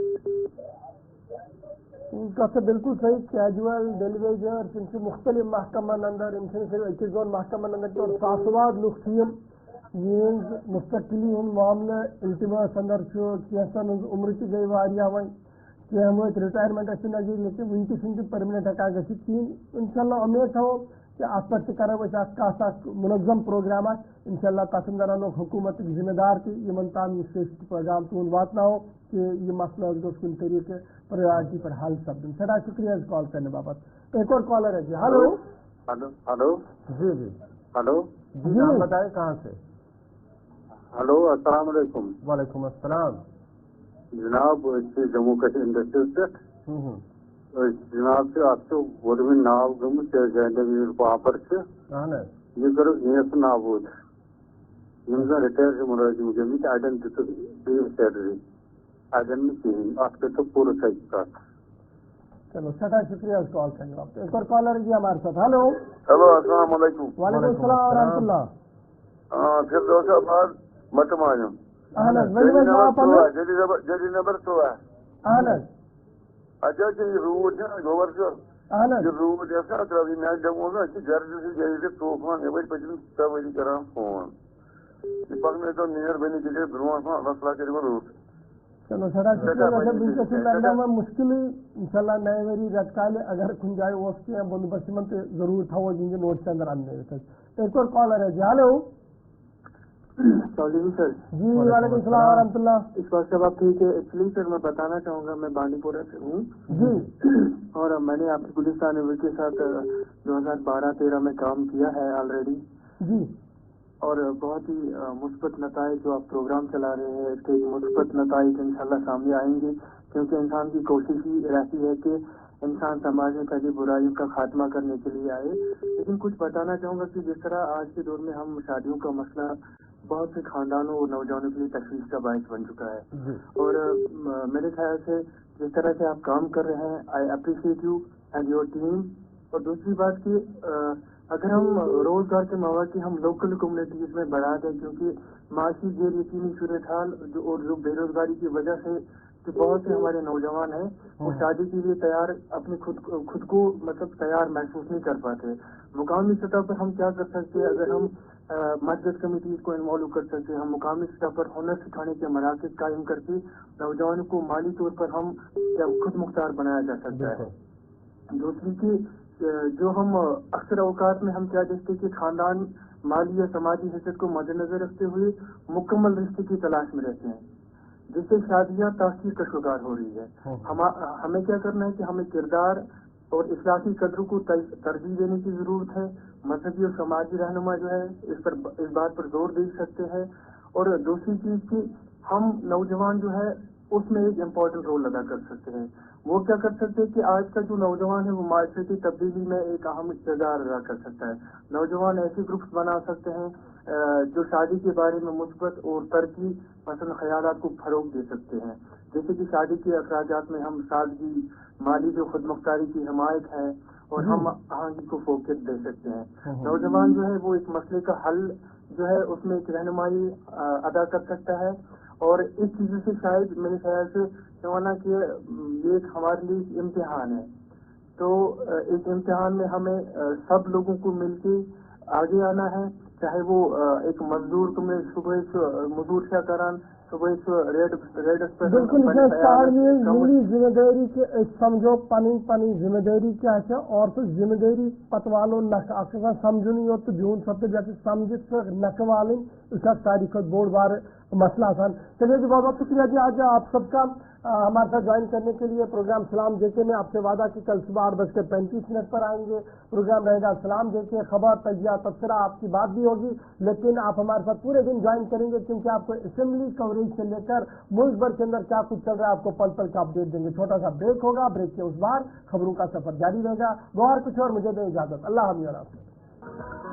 S1: कथा बिल्कुल सही। कैजुअल डेलीवेजर इनसे मुख्तलिफ महकमन अंदर इनसे सिर्फ एक जोन महकमन अंदर और सासवाद लुख्तियम ये मुस्तकिली मामले इल्तिमास अंदर कैसन उम्र की गई वारिया वही कि हम रिटायरमेंट अच्छी नजर लेकिन उनकी परमानेंट हका गसी तीन इंशाल्लाह उम्मीद हो कि आप पर करो वह मुनज़्ज़म प्रोग्राम इंशाल्लाह तसंदरा लोग हुकूमत की जिम्मेदार की ये ताम ये प्रोग्राम तो बात ना हो कि ये मसला कुन तरीके प्रायोरिटी पर हल सब दिन। सदा शुक्रिया कॉल करने बाबत। एक और कॉलर है जी। हेलो
S8: हेलो हेलो
S1: जी जी
S5: हेलो
S2: जी नाम बताएं कहाँ से?
S5: हेलो अस्सलाम वालेकुम।
S2: वालेकुम अस्सलाम।
S5: जनाब जम्मू कश्मीर इंडस्ट्री से जनाब से आपसे बड़ी नाव गम पापर से ये करो नेस नाबूद रिटायर से मुलाजिम गमित अड़न सैलरी अड़न कहें अत पे पूरा तहकीकात।
S1: चलो सदा शुक्रिया उस कॉल का जवाब। एक और कॉलर जी हमारे साथ। हेलो
S8: हेलो अस्सलाम वालेकुम।
S1: वालेकुम सलाम व रहमतुल्लाह।
S8: फिर दोस्तों बाद मतमाजम जदी नंबर 16 अच्छा ये रूट है गोबर से रूट ऐसा अभी मैं जब ना कि घर से जाइए तूफान ये पचन तवरी करा फोन पग में तो नियर बनी के ब्रो मसला के रूट।
S1: चलो सदा शुक्रिया। वैसे बिल्कुल लगना में मुश्किल इंशाल्लाह नए मेरी रटकाले अगर खुल जाए वो उसके बंदोबस्त में जरूर था वो जिनके नोट के अंदर आने तक। एक और कॉलर है जी। हेलो
S4: सर
S1: जी वालेकुम सलाम व रहमतुल्लाह।
S4: इस बात से बात ठीक है। एक्चुअली सर मैं बताना चाहूँगा मैं बांडीपुरा से हूँ
S1: जी
S4: और मैंने आपकी गुलिस्तान यूनिवर्सिटी के साथ 2012-13 में काम किया है ऑलरेडी
S1: जी
S4: और बहुत ही मुस्बत नताइज जो आप प्रोग्राम चला रहे हैं इसके मुस्बत नताइज इंशाल्लाह सामने आएंगे क्योंकि इंसान की कोशिश ही रहती है कि इंसान समाज में फैली बुराइयों का खात्मा करने के लिए आए। लेकिन कुछ बताना चाहूँगा कि जिस तरह आज के दौर में हम शादियों का मसला बहुत से खानदानों और नौजवानों के लिए तशवीश का बायस बन चुका है और मेरे ख्याल से जिस तरह से आप काम कर रहे हैं I appreciate you and your team. और दूसरी बात की अगर हम रोजगार के मौके हम लोकल कम्युनिटीज में बढ़ा दें क्योंकि माशी गैर यकीनी सूरत हाल जो बेरोजगारी की वजह से जो बहुत से हमारे नौजवान हैं वो शादी के लिए तैयार अपनी खुद को मतलब तैयार महसूस नहीं कर पाते। मुकामी सतह पर हम क्या कर सकते हैं अगर हम मस्जिद कमेटीज को इन्वॉल्व कर सकते हैं। हम मुकामी सतह पर हुनर सिखाने के मराकज कायम करके नौजवानों को माली तौर पर हम खुद मुख्तार बनाया जा सकता है। दूसरी की जो हम अक्सर अवकात में हम क्या देखते हैं कि खानदान माली या समाजी हैसियत को मद्देनजर रखते हुए मुकम्मल रिश्ते की तलाश में रहते हैं जिससे शादियां ताख़ीर का शिकार हो रही है। हमें क्या करना है कि हमें किरदार और इस्लाही कदरों को तरजीह देने की जरूरत है। मजहबी और समाजी रहनुमा जो है इस बात पर जोर दे सकते हैं। और दूसरी चीज की हम नौजवान जो है उसमें एक इम्पोर्टेंट रोल अदा कर सकते हैं। वो क्या कर सकते हैं कि आज का जो नौजवान है वो माशरती तब्दीली में एक अहम किरदार अदा कर सकता है। नौजवान ऐसे ग्रुप्स बना सकते हैं जो शादी के बारे में मुस्बत और तरक्की पसंद ख्यालात को फरोग दे सकते हैं। जैसे कि शादी के अखराजात में हम सादगी माली जो खुद मुख्तारी की हिमायत है और हम आहंगी को फोकस दे सकते हैं। नौजवान जो है वो एक मसले का हल जो है उसमें एक रहनुमाई अदा कर सकता है और इस चीज़ों से शायद मेरे ख्याल से कहना कि ये एक हमारे लिए इम्तिहान है। तो इस इम्तिहान में हमें सब लोगों को मिलके आगे आना है चाहे वो एक मजदूर तुम्हें सुबह मजदूर क्या करान
S1: बिल्कुल जिम्मेदारी के समझो पनी जिम्मेदारी क्या है और तो जिम्मेदारी पत वालो नक समझुन यो तो जून सब समझ नक वाल उसका सारी खुद बोर्ड बार मसला आसान। चलिए जी बहुत बहुत शुक्रिया जी आज आप सबका हमारे साथ ज्वाइन करने के लिए। प्रोग्राम सलाम जेके में आपसे वादा कि कल सुबह 8:35 पर आएंगे। प्रोग्राम रहेगा सलाम जेके, खबर तजिया तबसरा आपकी बात भी होगी लेकिन आप हमारे साथ पूरे दिन ज्वाइन करेंगे क्योंकि आपको असेंबली कवरेज से लेकर मुल्क भर के अंदर क्या कुछ चल रहा है आपको पल पल का अपडेट देंगे। छोटा सा ब्रेक होगा, ब्रेक के उस बार खबरों का सफर जारी रहेगा। गौर कुछ और मुझे दें इजाजत। अल्लाह हाफ़िज़।